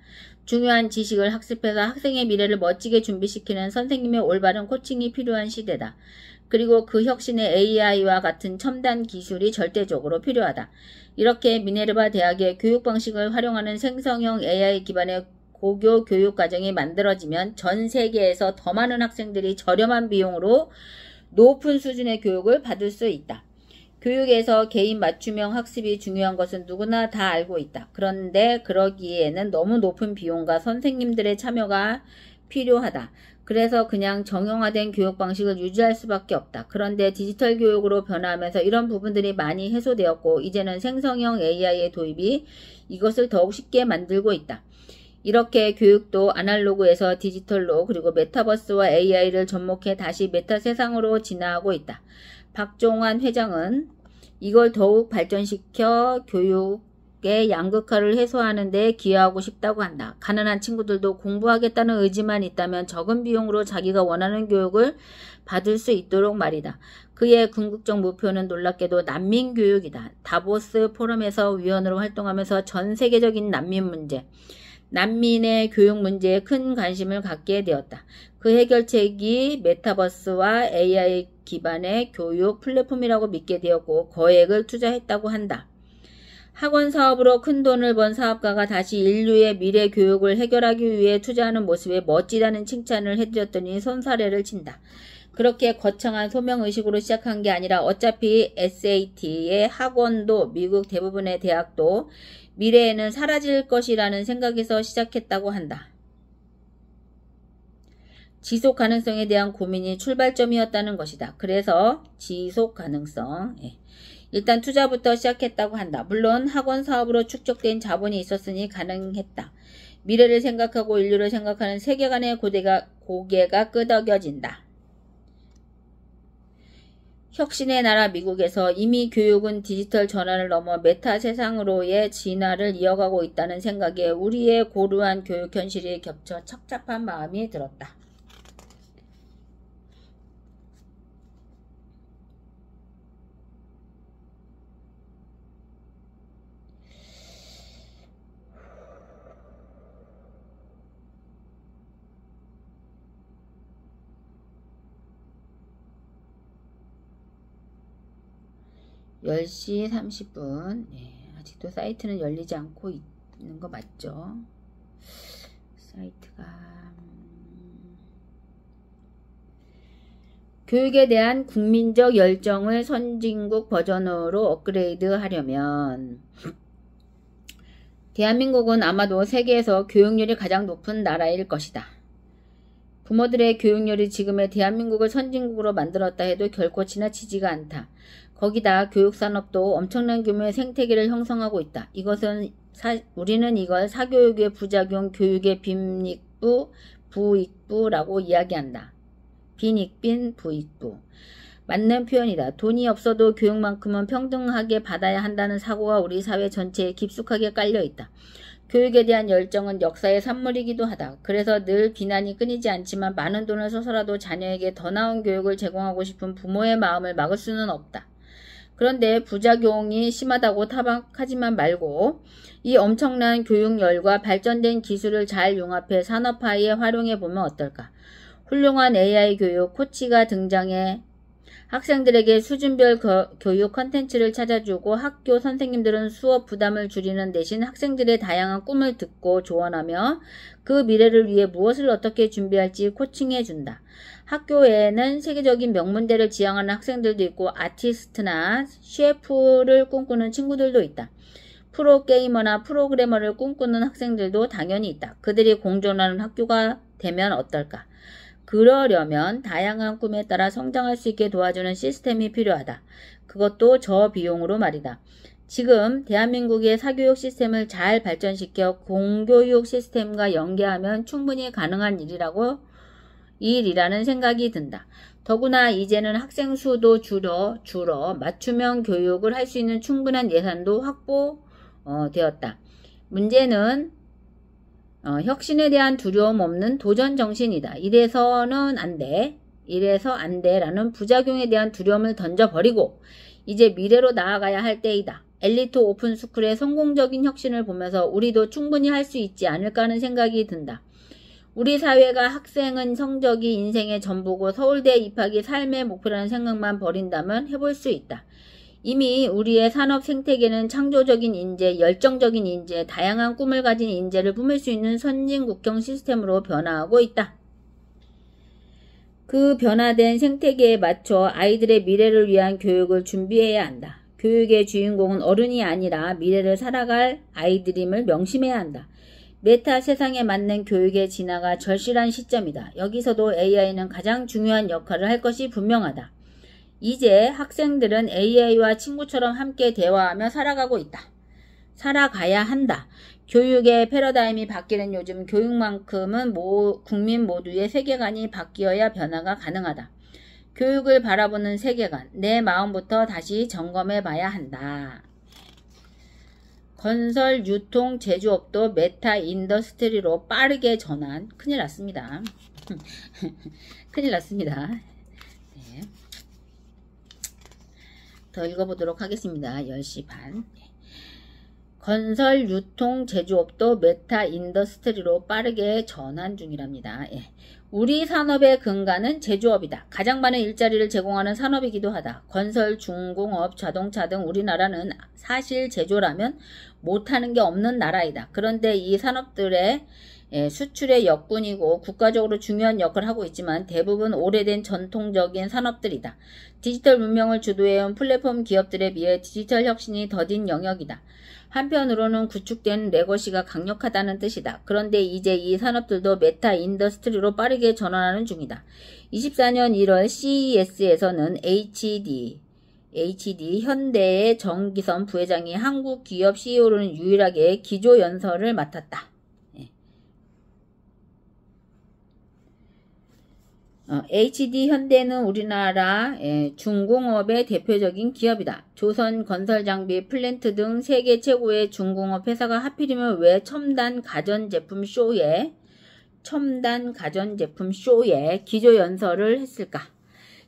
중요한 지식을 학습해서 학생의 미래를 멋지게 준비시키는 선생님의 올바른 코칭이 필요한 시대다. 그리고 그 혁신에 AI와 같은 첨단 기술이 절대적으로 필요하다. 이렇게 미네르바 대학의 교육 방식을 활용하는 생성형 AI 기반의 고교 교육 과정이 만들어지면 전 세계에서 더 많은 학생들이 저렴한 비용으로 높은 수준의 교육을 받을 수 있다. 교육에서 개인 맞춤형 학습이 중요한 것은 누구나 다 알고 있다. 그런데 그러기에는 너무 높은 비용과 선생님들의 참여가 필요하다. 그래서 그냥 정형화된 교육 방식을 유지할 수밖에 없다. 그런데 디지털 교육으로 변화하면서 이런 부분들이 많이 해소되었고 이제는 생성형 AI의 도입이 이것을 더욱 쉽게 만들고 있다. 이렇게 교육도 아날로그에서 디지털로 그리고 메타버스와 AI를 접목해 다시 메타 세상으로 진화하고 있다. 박종환 회장은 이걸 더욱 발전시켜 교육의 양극화를 해소하는 데 기여하고 싶다고 한다. 가난한 친구들도 공부하겠다는 의지만 있다면 적은 비용으로 자기가 원하는 교육을 받을 수 있도록 말이다. 그의 궁극적 목표는 놀랍게도 난민교육이다. 다보스 포럼에서 위원으로 활동하면서 전 세계적인 난민 문제, 난민의 교육 문제에 큰 관심을 갖게 되었다. 그 해결책이 메타버스와 AI 기반의 교육 플랫폼이라고 믿게 되었고 거액을 투자했다고 한다. 학원 사업으로 큰 돈을 번 사업가가 다시 인류의 미래 교육을 해결하기 위해 투자하는 모습에 멋지다는 칭찬을 해드렸더니 손사래를 친다. 그렇게 거창한 소명의식으로 시작한 게 아니라 어차피 SAT의 학원도 미국 대부분의 대학도 미래에는 사라질 것이라는 생각에서 시작했다고 한다. 지속 가능성에 대한 고민이 출발점이었다는 것이다. 그래서 지속 가능성. 일단 투자부터 시작했다고 한다. 물론 학원 사업으로 축적된 자본이 있었으니 가능했다. 미래를 생각하고 인류를 생각하는 세계관의 고개가 끄덕여진다. 혁신의 나라 미국에서 이미 교육은 디지털 전환을 넘어 메타 세상으로의 진화를 이어가고 있다는 생각에 우리의 고루한 교육 현실이 겹쳐 착잡한 마음이 들었다. (10시 30분) 아직도 사이트는 열리지 않고 있는 거 맞죠? 사이트가 교육에 대한 국민적 열정을 선진국 버전으로 업그레이드 하려면 대한민국은 아마도 세계에서 교육률이 가장 높은 나라일 것이다. 부모들의 교육열이 지금의 대한민국을 선진국으로 만들었다 해도 결코 지나치지가 않다. 거기다 교육산업도 엄청난 규모의 생태계를 형성하고 있다. 우리는 이걸 사교육의 부작용, 교육의 빈익부, 부익부라고 이야기한다. 빈익빈, 부익부. 맞는 표현이다. 돈이 없어도 교육만큼은 평등하게 받아야 한다는 사고가 우리 사회 전체에 깊숙하게 깔려있다. 교육에 대한 열정은 역사의 산물이기도 하다. 그래서 늘 비난이 끊이지 않지만 많은 돈을 써서라도 자녀에게 더 나은 교육을 제공하고 싶은 부모의 마음을 막을 수는 없다. 그런데 부작용이 심하다고 타박하지만 말고 이 엄청난 교육열과 발전된 기술을 잘 융합해 산업화에 활용해보면 어떨까? 훌륭한 AI 교육 코치가 등장해 학생들에게 수준별 교육 컨텐츠를 찾아주고 학교 선생님들은 수업 부담을 줄이는 대신 학생들의 다양한 꿈을 듣고 조언하며 그 미래를 위해 무엇을 어떻게 준비할지 코칭해준다. 학교에는 세계적인 명문대를 지향하는 학생들도 있고 아티스트나 셰프를 꿈꾸는 친구들도 있다. 프로게이머나 프로그래머를 꿈꾸는 학생들도 당연히 있다. 그들이 공존하는 학교가 되면 어떨까? 그러려면 다양한 꿈에 따라 성장할 수 있게 도와주는 시스템이 필요하다. 그것도 저비용으로 말이다. 지금 대한민국의 사교육 시스템을 잘 발전시켜 공교육 시스템과 연계하면 충분히 가능한 일이라는 생각이 든다. 더구나 이제는 학생 수도 줄어 맞춤형 교육을 할 수 있는 충분한 예산도 확보되었다. 문제는 혁신에 대한 두려움 없는 도전 정신이다. 이래서는 안 돼. 이래서 안 돼. 라는 부작용에 대한 두려움을 던져버리고 이제 미래로 나아가야 할 때이다. 엘리트 오픈스쿨의 성공적인 혁신을 보면서 우리도 충분히 할 수 있지 않을까 하는 생각이 든다. 우리 사회가 학생은 성적이 인생의 전부고 서울대 입학이 삶의 목표라는 생각만 버린다면 해볼 수 있다. 이미 우리의 산업 생태계는 창조적인 인재, 열정적인 인재, 다양한 꿈을 가진 인재를 뿜을 수 있는 선진국형 시스템으로 변화하고 있다. 그 변화된 생태계에 맞춰 아이들의 미래를 위한 교육을 준비해야 한다. 교육의 주인공은 어른이 아니라 미래를 살아갈 아이들임을 명심해야 한다. 메타 세상에 맞는 교육의 진화가 절실한 시점이다. 여기서도 AI는 가장 중요한 역할을 할 것이 분명하다. 이제 학생들은 AI와 친구처럼 함께 대화하며 살아가고 있다. 살아가야 한다. 교육의 패러다임이 바뀌는 요즘 교육만큼은 국민 모두의 세계관이 바뀌어야 변화가 가능하다. 교육을 바라보는 세계관, 내 마음부터 다시 점검해 봐야 한다. 건설, 유통, 제조업도 메타 인더스트리로 빠르게 전환. 큰일 났습니다. 큰일 났습니다. 네. 더 읽어보도록 하겠습니다. 10시 반. 건설, 유통, 제조업도 메타 인더스트리로 빠르게 전환 중이랍니다. 예. 우리 산업의 근간은 제조업이다. 가장 많은 일자리를 제공하는 산업이기도 하다. 건설, 중공업, 자동차 등 우리나라는 사실 제조라면 못하는 게 없는 나라이다. 그런데 이 산업들의 수출의 역군이고 국가적으로 중요한 역할을 하고 있지만 대부분 오래된 전통적인 산업들이다. 디지털 문명을 주도해온 플랫폼 기업들에 비해 디지털 혁신이 더딘 영역이다. 한편으로는 구축된 레거시가 강력하다는 뜻이다. 그런데 이제 이 산업들도 메타 인더스트리로 빠르게 전환하는 중이다. 24년 1월 CES에서는 HD 현대의 정기선 부회장이 한국 기업 CEO로는 유일하게 기조연설을 맡았다. HD 현대는 우리나라 중공업의 대표적인 기업이다. 조선 건설장비 플랜트 등 세계 최고의 중공업 회사가 하필이면 왜 첨단 가전제품 쇼에 기조연설을 했을까?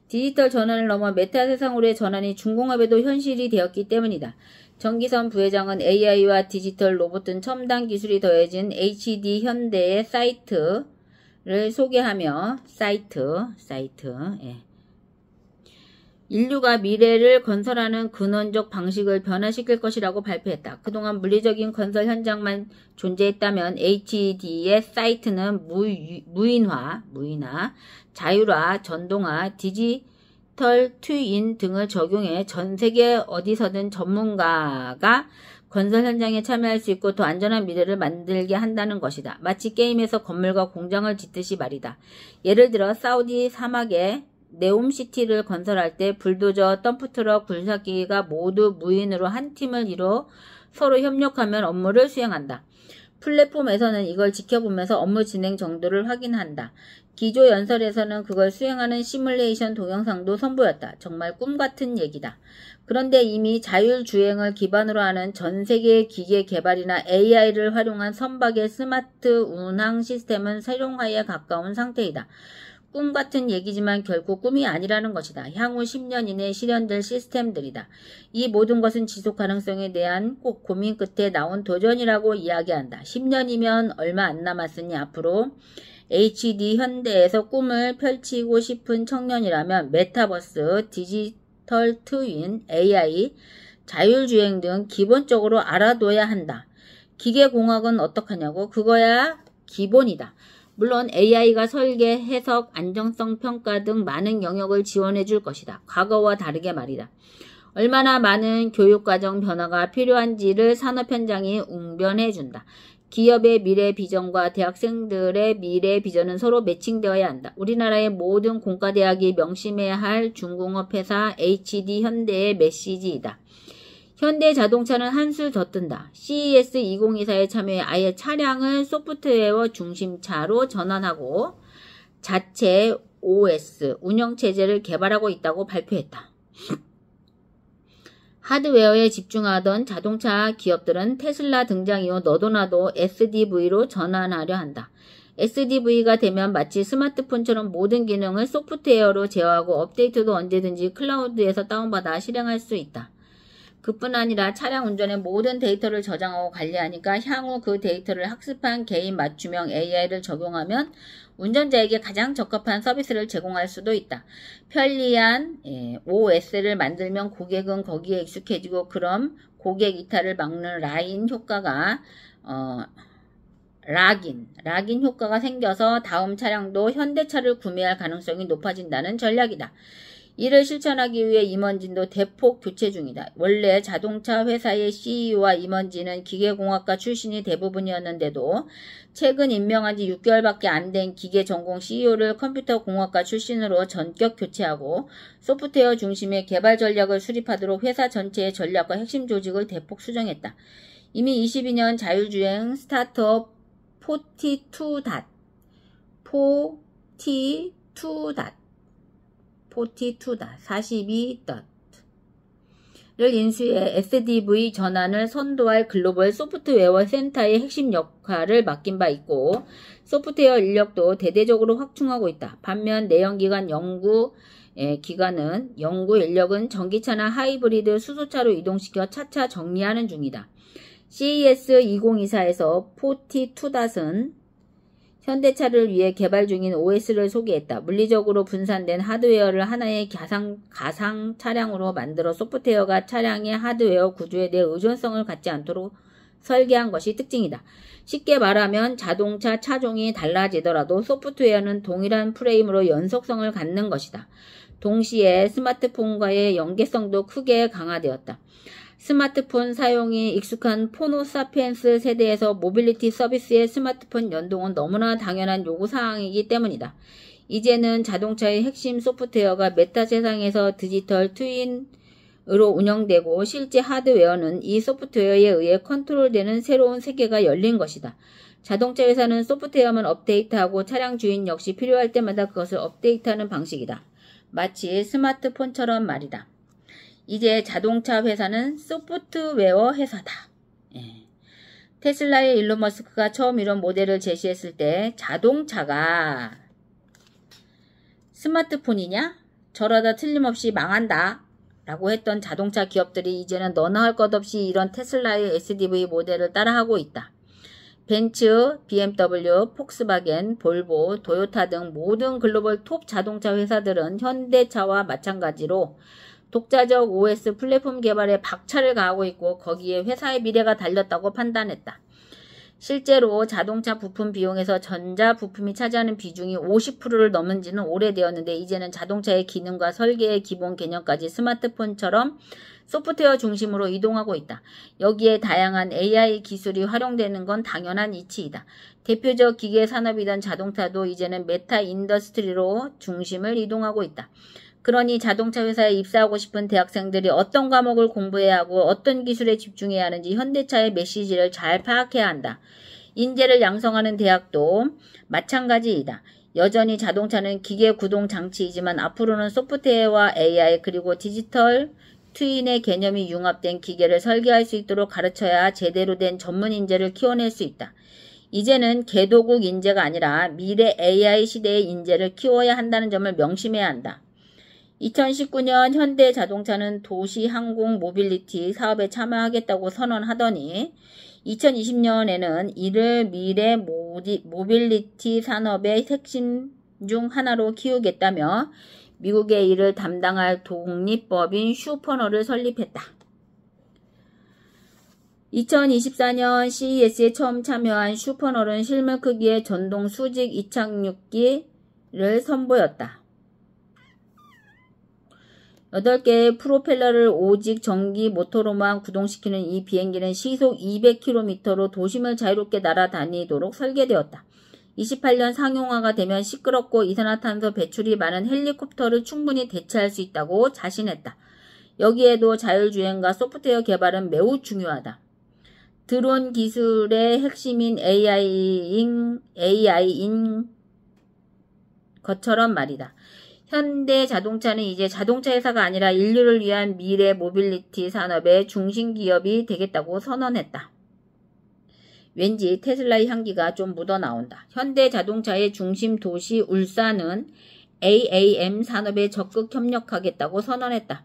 디지털 전환을 넘어 메타 세상으로의 전환이 중공업에도 현실이 되었기 때문이다. 정기선 부회장은 AI와 디지털 로봇 등 첨단 기술이 더해진 HD 현대의 사이트를 소개하며 인류가 미래를 건설하는 근원적 방식을 변화시킬 것이라고 발표했다. 그동안 물리적인 건설 현장만 존재했다면 HD의 사이트는 무인화, 자율화, 전동화, 디지털 트윈 등을 적용해 전 세계 어디서든 전문가가 건설 현장에 참여할 수 있고 더 안전한 미래를 만들게 한다는 것이다. 마치 게임에서 건물과 공장을 짓듯이 말이다. 예를 들어 사우디 사막에 네옴시티를 건설할 때 불도저, 덤프트럭, 굴삭기가 모두 무인으로 한 팀을 이뤄 서로 협력하면 업무를 수행한다. 플랫폼에서는 이걸 지켜보면서 업무 진행 정도를 확인한다. 기조연설에서는 그걸 수행하는 시뮬레이션 동영상도 선보였다. 정말 꿈같은 얘기다. 그런데 이미 자율주행을 기반으로 하는 전 세계의 기계 개발이나 AI를 활용한 선박의 스마트 운항 시스템은 실용화에 가까운 상태이다. 꿈같은 얘기지만 결코 꿈이 아니라는 것이다. 향후 10년 이내에 실현될 시스템들이다. 이 모든 것은 지속 가능성에 대한 꼭 고민 끝에 나온 도전이라고 이야기한다. 10년이면 얼마 안 남았으니 앞으로 HD 현대에서 꿈을 펼치고 싶은 청년이라면 메타버스, 디지털 트윈, AI, 자율주행 등 기본적으로 알아둬야 한다. 기계공학은 어떡하냐고? 그거야 기본이다. 물론 AI가 설계, 해석, 안정성 평가 등 많은 영역을 지원해 줄 것이다. 과거와 다르게 말이다. 얼마나 많은 교육과정 변화가 필요한지를 산업 현장이 웅변해 준다. 기업의 미래 비전과 대학생들의 미래 비전은 서로 매칭되어야 한다. 우리나라의 모든 공과대학이 명심해야 할 중공업 회사 HD 현대의 메시지이다. 현대자동차는 한술 더 뜬다. CES 2024에 참여해 아예 차량을 소프트웨어 중심차로 전환하고 자체 OS 운영체제를 개발하고 있다고 발표했다. 하드웨어에 집중하던 자동차 기업들은 테슬라 등장 이후 너도나도 SDV로 전환하려 한다. SDV가 되면 마치 스마트폰처럼 모든 기능을 소프트웨어로 제어하고 업데이트도 언제든지 클라우드에서 다운받아 실행할 수 있다. 그뿐 아니라 차량 운전의 모든 데이터를 저장하고 관리하니까 향후 그 데이터를 학습한 개인 맞춤형 AI를 적용하면 운전자에게 가장 적합한 서비스를 제공할 수도 있다. 편리한 OS를 만들면 고객은 거기에 익숙해지고 그럼 고객 이탈을 막는 락인 효과가 생겨서 다음 차량도 현대차를 구매할 가능성이 높아진다는 전략이다. 이를 실천하기 위해 임원진도 대폭 교체 중이다. 원래 자동차 회사의 CEO와 임원진은 기계공학과 출신이 대부분이었는데도 최근 임명한 지 6개월밖에 안 된 기계 전공 CEO를 컴퓨터공학과 출신으로 전격 교체하고 소프트웨어 중심의 개발 전략을 수립하도록 회사 전체의 전략과 핵심 조직을 대폭 수정했다. 이미 22년 자율주행 스타트업 42닷 를 인수해 SDV 전환을 선도할 글로벌 소프트웨어 센터의 핵심 역할을 맡긴 바 있고 소프트웨어 인력도 대대적으로 확충하고 있다. 반면 내연기관 연구 인력은 전기차나 하이브리드 수소차로 이동시켜 차차 정리하는 중이다. CES 2024에서 42닷은 현대차를 위해 개발 중인 OS를 소개했다. 물리적으로 분산된 하드웨어를 하나의 가상 차량으로 만들어 소프트웨어가 차량의 하드웨어 구조에 대해 의존성을 갖지 않도록 설계한 것이 특징이다. 쉽게 말하면 자동차 차종이 달라지더라도 소프트웨어는 동일한 프레임으로 연속성을 갖는 것이다. 동시에 스마트폰과의 연계성도 크게 강화되었다. 스마트폰 사용이 익숙한 포노사피엔스 세대에서 모빌리티 서비스의 스마트폰 연동은 너무나 당연한 요구사항이기 때문이다. 이제는 자동차의 핵심 소프트웨어가 메타 세상에서 디지털 트윈으로 운영되고 실제 하드웨어는 이 소프트웨어에 의해 컨트롤되는 새로운 세계가 열린 것이다. 자동차 회사는 소프트웨어만 업데이트하고 차량 주인 역시 필요할 때마다 그것을 업데이트하는 방식이다. 마치 스마트폰처럼 말이다. 이제 자동차 회사는 소프트웨어 회사다. 테슬라의 일론 머스크가 처음 이런 모델을 제시했을 때 자동차가 스마트폰이냐? 저러다 틀림없이 망한다. 라고 했던 자동차 기업들이 이제는 너나 할 것 없이 이런 테슬라의 SDV 모델을 따라하고 있다. 벤츠, BMW, 폭스바겐, 볼보, 토요타 등 모든 글로벌 톱 자동차 회사들은 현대차와 마찬가지로 독자적 OS 플랫폼 개발에 박차를 가하고 있고 거기에 회사의 미래가 달렸다고 판단했다. 실제로 자동차 부품 비용에서 전자 부품이 차지하는 비중이 50%를 넘은 지는 오래되었는데 이제는 자동차의 기능과 설계의 기본 개념까지 스마트폰처럼 소프트웨어 중심으로 이동하고 있다. 여기에 다양한 AI 기술이 활용되는 건 당연한 이치이다. 대표적 기계 산업이던 자동차도 이제는 메타 인더스트리로 중심을 이동하고 있다. 그러니 자동차 회사에 입사하고 싶은 대학생들이 어떤 과목을 공부해야 하고 어떤 기술에 집중해야 하는지 현대차의 메시지를 잘 파악해야 한다. 인재를 양성하는 대학도 마찬가지이다. 여전히 자동차는 기계 구동 장치이지만 앞으로는 소프트웨어와 AI 그리고 디지털 트윈의 개념이 융합된 기계를 설계할 수 있도록 가르쳐야 제대로 된 전문 인재를 키워낼 수 있다. 이제는 개도국 인재가 아니라 미래 AI 시대의 인재를 키워야 한다는 점을 명심해야 한다. 2019년 현대자동차는 도시 항공 모빌리티 사업에 참여하겠다고 선언하더니 2020년에는 이를 미래 모빌리티 산업의 핵심 중 하나로 키우겠다며 미국의 이를 담당할 독립법인 슈퍼널을 설립했다. 2024년 CES에 처음 참여한 슈퍼널은 실물 크기의 전동 수직 이착륙기를 선보였다. 8개의 프로펠러를 오직 전기 모터로만 구동시키는 이 비행기는 시속 200km로 도심을 자유롭게 날아다니도록 설계되었다. 28년 상용화가 되면 시끄럽고 이산화탄소 배출이 많은 헬리콥터를 충분히 대체할 수 있다고 자신했다. 여기에도 자율주행과 소프트웨어 개발은 매우 중요하다. 드론 기술의 핵심인 AI인 것처럼 말이다. 현대 자동차는 이제 자동차 회사가 아니라 인류를 위한 미래 모빌리티 산업의 중심 기업이 되겠다고 선언했다. 왠지 테슬라의 향기가 좀 묻어나온다. 현대 자동차의 중심 도시 울산은 AAM 산업에 적극 협력하겠다고 선언했다.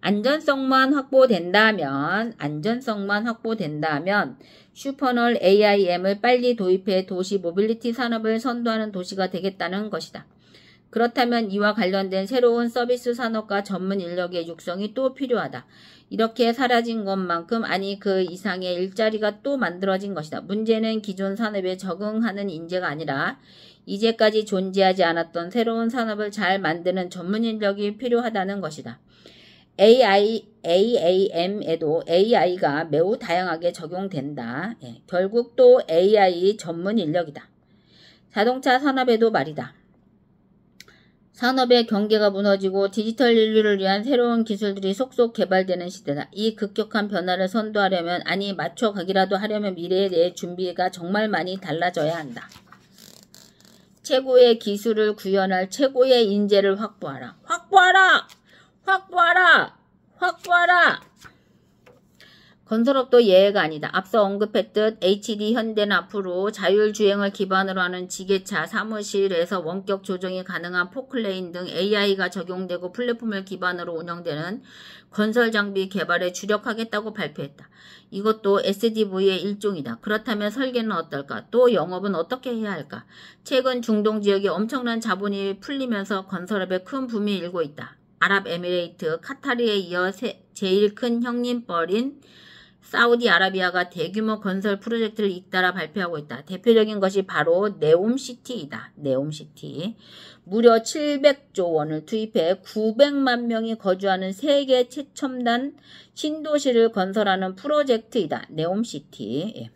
안전성만 확보된다면 슈퍼널 AIM을 빨리 도입해 도시 모빌리티 산업을 선도하는 도시가 되겠다는 것이다. 그렇다면 이와 관련된 새로운 서비스 산업과 전문 인력의 육성이 또 필요하다. 이렇게 사라진 것만큼 아니 그 이상의 일자리가 또 만들어진 것이다. 문제는 기존 산업에 적응하는 인재가 아니라 이제까지 존재하지 않았던 새로운 산업을 잘 만드는 전문 인력이 필요하다는 것이다. AAM에도 AI가 매우 다양하게 적용된다. 결국 또 AI 전문 인력이다. 자동차 산업에도 말이다. 산업의 경계가 무너지고 디지털 인류를 위한 새로운 기술들이 속속 개발되는 시대다. 이 급격한 변화를 선도하려면 아니 맞춰가기라도 하려면 미래에 대해 준비가 정말 많이 달라져야 한다. 최고의 기술을 구현할 최고의 인재를 확보하라. 확보하라! 건설업도 예외가 아니다. 앞서 언급했듯 HD 현대는 앞으로 자율주행을 기반으로 하는 지게차, 사무실에서 원격 조정이 가능한 포클레인 등 AI가 적용되고 플랫폼을 기반으로 운영되는 건설 장비 개발에 주력하겠다고 발표했다. 이것도 SDV의 일종이다. 그렇다면 설계는 어떨까? 또 영업은 어떻게 해야 할까? 최근 중동 지역에 엄청난 자본이 풀리면서 건설업에 큰 붐이 일고 있다. 아랍에미레이트, 카타르에 이어 제일 큰 형님뻘인 사우디아라비아가 대규모 건설 프로젝트를 잇따라 발표하고 있다. 대표적인 것이 바로 네옴시티이다. 네옴시티. 무려 700조 원을 투입해 900만 명이 거주하는 세계 최첨단 신도시를 건설하는 프로젝트이다. 네옴시티.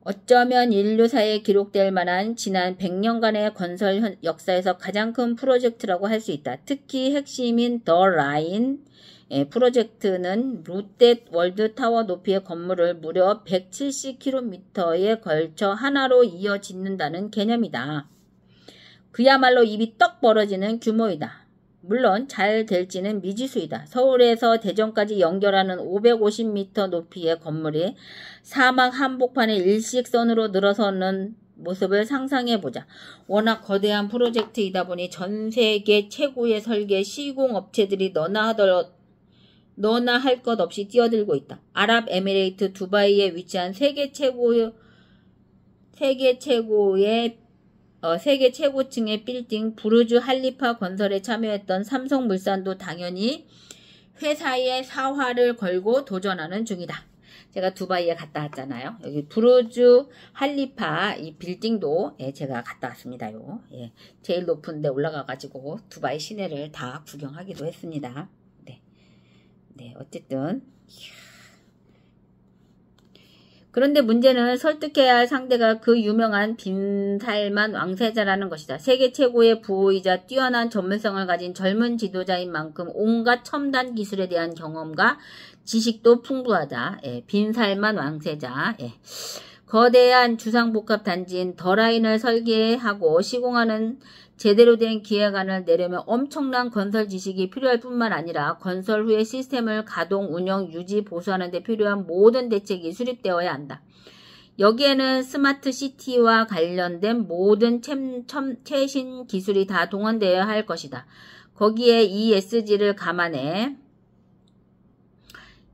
어쩌면 인류사에 기록될 만한 지난 100년간의 건설 역사에서 가장 큰 프로젝트라고 할 수 있다. 특히 핵심인 더 라인 프로젝트는 롯데 월드타워 높이의 건물을 무려 170km에 걸쳐 하나로 이어 짓는다는 개념이다. 그야말로 입이 떡 벌어지는 규모이다. 물론 잘 될지는 미지수이다. 서울에서 대전까지 연결하는 550m 높이의 건물이 사막 한복판에 일직선으로 늘어서는 모습을 상상해보자. 워낙 거대한 프로젝트이다 보니 전 세계 최고의 설계 시공업체들이 너나 할 것 없이 뛰어들고 있다. 아랍에미레이트 두바이에 위치한 세계 최고층의 빌딩 부르주 할리파 건설에 참여했던 삼성물산도 당연히 회사의 사활을 걸고 도전하는 중이다. 제가 두바이에 갔다 왔잖아요. 여기 부르주 할리파 이 빌딩도 제가 갔다 왔습니다요. 제일 높은 데 올라가가지고 두바이 시내를 다 구경하기도 했습니다. 네, 어쨌든 그런데 문제는 설득해야 할 상대가 그 유명한 빈살만 왕세자라는 것이다. 세계 최고의 부호이자 뛰어난 전문성을 가진 젊은 지도자인 만큼 온갖 첨단 기술에 대한 경험과 지식도 풍부하다. 빈살만 왕세자. 거대한 주상복합 단지인 더라인을 설계하고 시공하는 제대로 된 기획안을 내려면 엄청난 건설 지식이 필요할 뿐만 아니라 건설 후에 시스템을 가동, 운영, 유지, 보수하는 데 필요한 모든 대책이 수립되어야 한다. 여기에는 스마트 시티와 관련된 모든 최신 기술이 다 동원되어야 할 것이다. 거기에 ESG를 감안해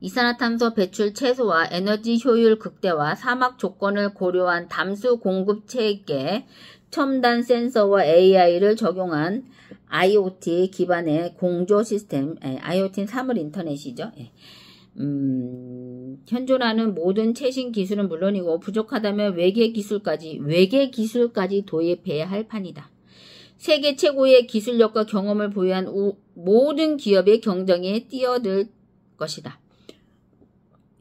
이산화탄소 배출 최소와 에너지 효율 극대화, 사막 조건을 고려한 담수 공급 체계, 첨단 센서와 AI를 적용한 IoT 기반의 공조 시스템, IoT는 사물 인터넷이죠. 현존하는 모든 최신 기술은 물론이고 부족하다면 외계 기술까지 도입해야 할 판이다. 세계 최고의 기술력과 경험을 보유한 모든 기업의 경쟁에 뛰어들 것이다.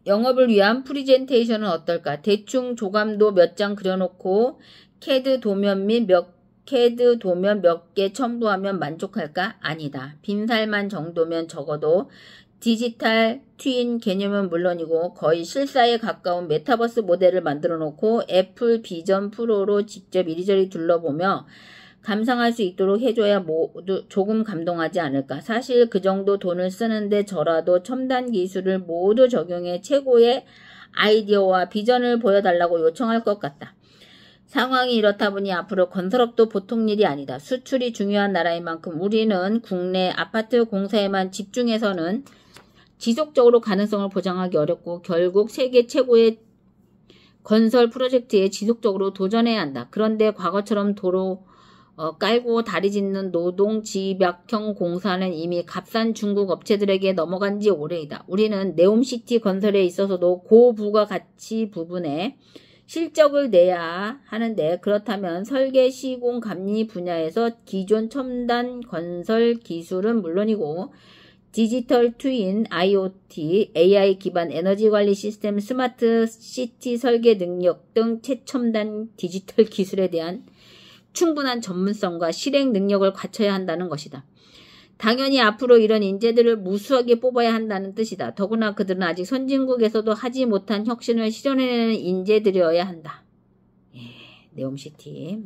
영업을 위한 프리젠테이션은 어떨까? 대충 조감도 몇 장 그려놓고 CAD 도면 몇 개 첨부하면 만족할까? 아니다. 빈살만 정도면 적어도 디지털 트윈 개념은 물론이고 거의 실사에 가까운 메타버스 모델을 만들어 놓고 애플 비전 프로로 직접 이리저리 둘러보며 감상할 수 있도록 해줘야 모두 조금 감동하지 않을까. 사실 그 정도 돈을 쓰는데 저라도 첨단 기술을 모두 적용해 최고의 아이디어와 비전을 보여달라고 요청할 것 같다. 상황이 이렇다 보니 앞으로 건설업도 보통 일이 아니다. 수출이 중요한 나라인 만큼 우리는 국내 아파트 공사에만 집중해서는 지속적으로 가능성을 보장하기 어렵고 결국 세계 최고의 건설 프로젝트에 지속적으로 도전해야 한다. 그런데 과거처럼 도로 깔고 다리 짓는 노동 집약형 공사는 이미 값싼 중국 업체들에게 넘어간 지 오래이다. 우리는 네옴시티 건설에 있어서도 고부가가치 부분에 실적을 내야 하는데 그렇다면 설계 시공 감리 분야에서 기존 첨단 건설 기술은 물론이고 디지털 트윈, IoT, AI 기반 에너지 관리 시스템, 스마트 시티 설계 능력 등 최첨단 디지털 기술에 대한 충분한 전문성과 실행 능력을 갖춰야 한다는 것이다. 당연히 앞으로 이런 인재들을 무수하게 뽑아야 한다는 뜻이다. 더구나 그들은 아직 선진국에서도 하지 못한 혁신을 실현해내는 인재들이어야 한다. 예, 네옴시티.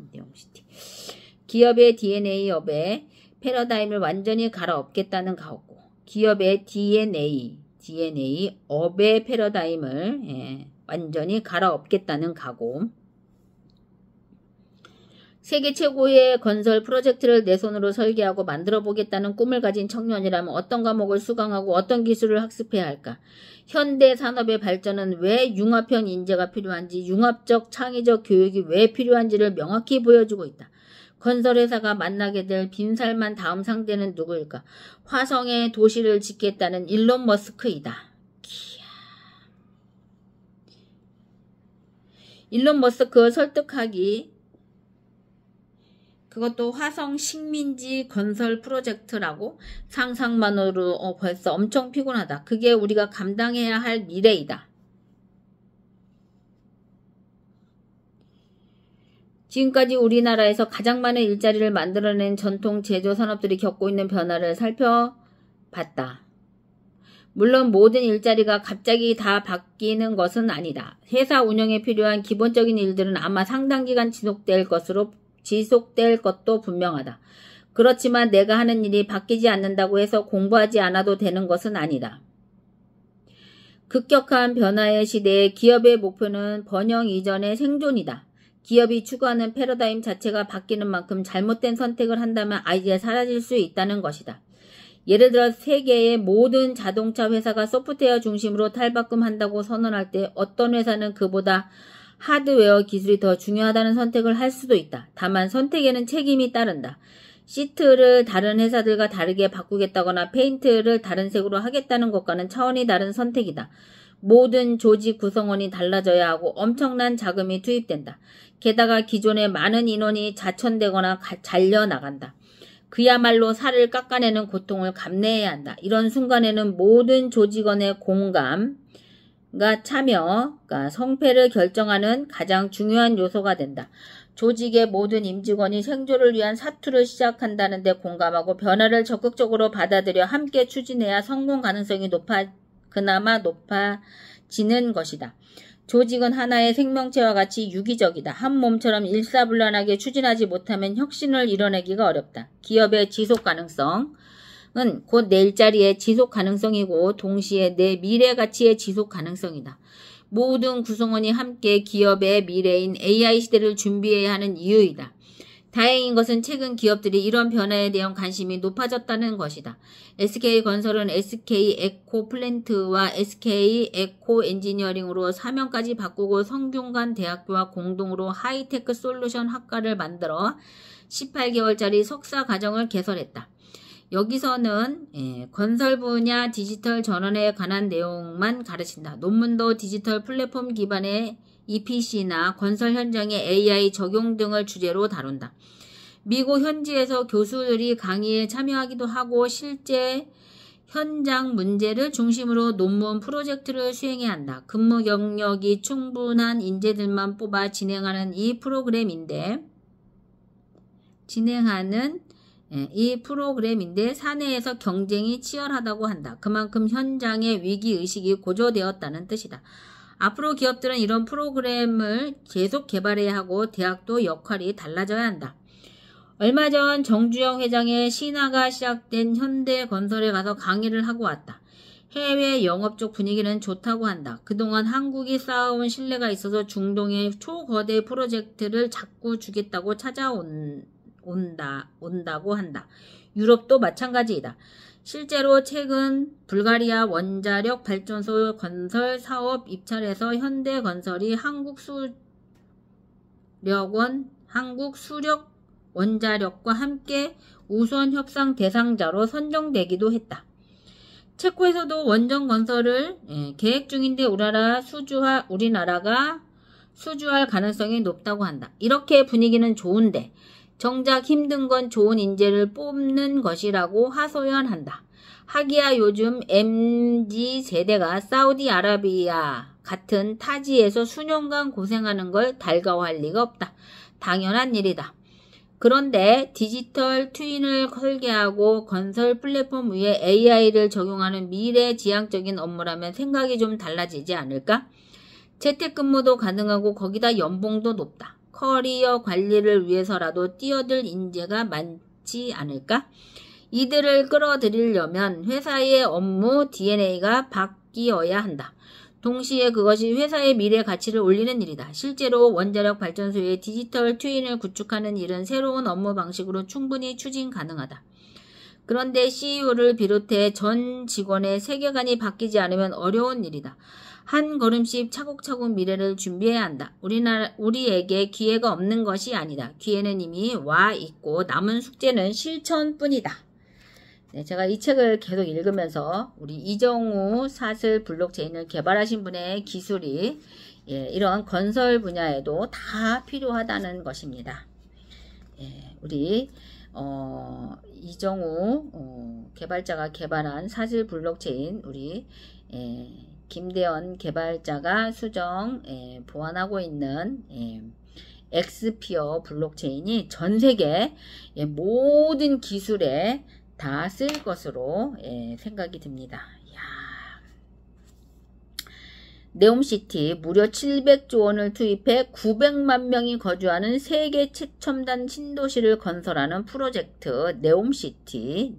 기업의 DNA 업의 패러다임을 완전히 갈아엎겠다는 각오. 기업의 DNA 업의 패러다임을 완전히 갈아엎겠다는 각오. 세계 최고의 건설 프로젝트를 내 손으로 설계하고 만들어 보겠다는 꿈을 가진 청년이라면 어떤 과목을 수강하고 어떤 기술을 학습해야 할까? 현대 산업의 발전은 왜 융합형 인재가 필요한지, 융합적 창의적 교육이 왜 필요한지를 명확히 보여주고 있다. 건설회사가 만나게 될 빈살만 다음 상대는 누구일까? 화성에 도시를 짓겠다는 일론 머스크이다. 일론 머스크 설득하기, 그것도 화성 식민지 건설 프로젝트라고 상상만으로 벌써 엄청 피곤하다. 그게 우리가 감당해야 할 미래이다. 지금까지 우리나라에서 가장 많은 일자리를 만들어낸 전통 제조 산업들이 겪고 있는 변화를 살펴봤다. 물론 모든 일자리가 갑자기 다 바뀌는 것은 아니다. 회사 운영에 필요한 기본적인 일들은 아마 상당 기간 지속될 것도 분명하다. 그렇지만 내가 하는 일이 바뀌지 않는다고 해서 공부하지 않아도 되는 것은 아니다. 급격한 변화의 시대에 기업의 목표는 번영 이전의 생존이다. 기업이 추구하는 패러다임 자체가 바뀌는 만큼 잘못된 선택을 한다면 아예 사라질 수 있다는 것이다. 예를 들어 세계의 모든 자동차 회사가 소프트웨어 중심으로 탈바꿈한다고 선언할 때 어떤 회사는 그보다 하드웨어 기술이 더 중요하다는 선택을 할 수도 있다. 다만 선택에는 책임이 따른다. 시트를 다른 회사들과 다르게 바꾸겠다거나 페인트를 다른 색으로 하겠다는 것과는 차원이 다른 선택이다. 모든 조직 구성원이 달라져야 하고 엄청난 자금이 투입된다. 게다가 기존의 많은 인원이 자천되거나 잘려나간다. 그야말로 살을 깎아내는 고통을 감내해야 한다. 이런 순간에는 모든 조직원의 공감과 참여가 성패를 결정하는 가장 중요한 요소가 된다. 조직의 모든 임직원이 생존을 위한 사투를 시작한다는데 공감하고 변화를 적극적으로 받아들여 함께 추진해야 성공 가능성이 그나마 높아지는 것이다. 조직은 하나의 생명체와 같이 유기적이다. 한 몸처럼 일사불란하게 추진하지 못하면 혁신을 이뤄내기가 어렵다. 기업의 지속 가능성은 곧 내 일자리의 지속 가능성이고 동시에 내 미래 가치의 지속 가능성이다. 모든 구성원이 함께 기업의 미래인 AI 시대를 준비해야 하는 이유이다. 다행인 것은 최근 기업들이 이런 변화에 대한 관심이 높아졌다는 것이다. SK건설은 SK에코플랜트와 SK에코엔지니어링으로 사명까지 바꾸고 성균관 대학교와 공동으로 하이테크 솔루션 학과를 만들어 18개월짜리 석사 과정을 개설했다. 여기서는 건설 분야 디지털 전환에 관한 내용만 가르친다. 논문도 디지털 플랫폼 기반의 EPC나 건설 현장의 AI 적용 등을 주제로 다룬다. 미국 현지에서 교수들이 강의에 참여하기도 하고 실제 현장 문제를 중심으로 논문 프로젝트를 수행해야 한다. 근무 경력이 충분한 인재들만 뽑아 진행하는 이 프로그램인데 사내에서 경쟁이 치열하다고 한다. 그만큼 현장의 위기의식이 고조되었다는 뜻이다. 앞으로 기업들은 이런 프로그램을 계속 개발해야 하고 대학도 역할이 달라져야 한다. 얼마 전 정주영 회장의 신화가 시작된 현대건설에 가서 강의를 하고 왔다. 해외 영업 쪽 분위기는 좋다고 한다. 그동안 한국이 쌓아온 신뢰가 있어서 중동의 초거대 프로젝트를 자꾸 주겠다고 온다고 한다. 유럽도 마찬가지이다. 실제로 최근 불가리아 원자력 발전소 건설 사업 입찰에서 현대건설이 한국수력 원자력과 함께 우선 협상 대상자로 선정되기도 했다. 체코에서도 원전 건설을 계획 중인데 우리나라가 수주할 가능성이 높다고 한다. 이렇게 분위기는 좋은데 정작 힘든 건 좋은 인재를 뽑는 것이라고 하소연한다. 하기야 요즘 MZ세대가 사우디아라비아 같은 타지에서 수년간 고생하는 걸 달가워할 리가 없다. 당연한 일이다. 그런데 디지털 트윈을 설계하고 건설 플랫폼 위에 AI를 적용하는 미래지향적인 업무라면 생각이 좀 달라지지 않을까? 재택근무도 가능하고 거기다 연봉도 높다. 커리어 관리를 위해서라도 뛰어들 인재가 많지 않을까? 이들을 끌어들이려면 회사의 업무 DNA가 바뀌어야 한다. 동시에 그것이 회사의 미래 가치를 올리는 일이다. 실제로 원자력 발전소의 디지털 트윈을 구축하는 일은 새로운 업무 방식으로 충분히 추진 가능하다. 그런데 CEO를 비롯해 전 직원의 세계관이 바뀌지 않으면 어려운 일이다. 한 걸음씩 차곡차곡 미래를 준비해야 한다. 우리에게 기회가 없는 것이 아니다. 기회는 이미 와 있고 남은 숙제는 실천뿐이다. 네, 제가 이 책을 계속 읽으면서 우리 이정우 사슬 블록체인을 개발하신 분의 기술이 이런 건설 분야에도 다 필요하다는 것입니다. 우리 이정우 개발자가 개발한 사슬 블록체인 우리 김대현 개발자가 수정 보완하고 있는 엑스피어 블록체인이 전 세계 모든 기술에 다 쓰일 것으로 생각이 듭니다. 네옴시티 무려 700조 원을 투입해 900만 명이 거주하는 세계 최첨단 신도시를 건설하는 프로젝트 네옴시티.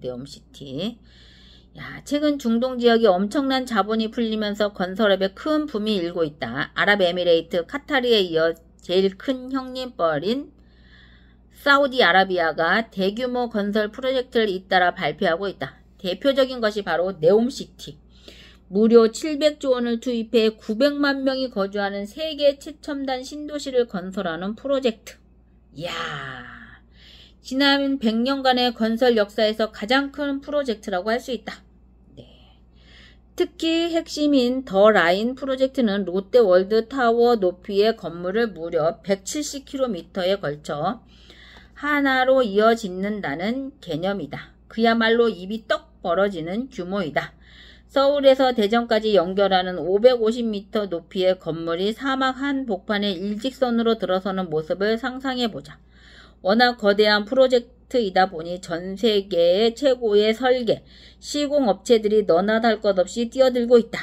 최근 중동 지역이 엄청난 자본이 풀리면서 건설업에 큰 붐이 일고 있다. 아랍에미레이트, 카타르에 이어 제일 큰 형님뻘인 사우디아라비아가 대규모 건설 프로젝트를 잇따라 발표하고 있다. 대표적인 것이 바로 네옴시티. 무려 700조 원을 투입해 900만 명이 거주하는 세계 최첨단 신도시를 건설하는 프로젝트. 지난 100년간의 건설 역사에서 가장 큰 프로젝트라고 할 수 있다. 특히 핵심인 더 라인 프로젝트는 롯데월드 타워 높이의 건물을 무려 170km에 걸쳐 하나로 이어 짓는다는 개념이다. 그야말로 입이 떡 벌어지는 규모이다. 서울에서 대전까지 연결하는 550m 높이의 건물이 사막 한복판에 일직선으로 들어서는 모습을 상상해보자. 워낙 거대한 프로젝트이다 보니 전 세계의 최고의 설계, 시공업체들이 너나 할 것 없이 뛰어들고 있다.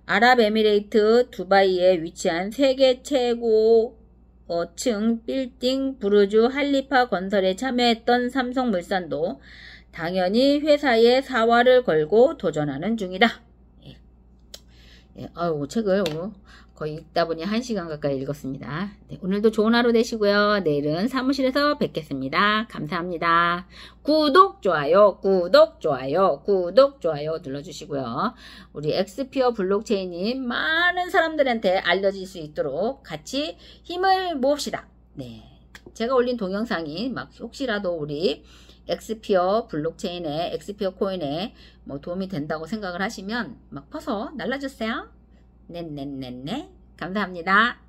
아랍에미레이트 두바이에 위치한 세계 최고 층 빌딩 부르주 할리파 건설에 참여했던 삼성물산도 당연히 회사에 사활을 걸고 도전하는 중이다. 책을 거의 읽다 보니 1시간 가까이 읽었습니다. 오늘도 좋은 하루 되시고요. 내일은 사무실에서 뵙겠습니다. 감사합니다. 구독, 좋아요 눌러주시고요. 우리 엑스피어 블록체인이 많은 사람들한테 알려질 수 있도록 같이 힘을 모읍시다. 제가 올린 동영상이 혹시라도 우리 엑스피어 블록체인에 엑스피어 코인에 도움이 된다고 생각을 하시면 퍼서 날라주세요. 네. 감사합니다.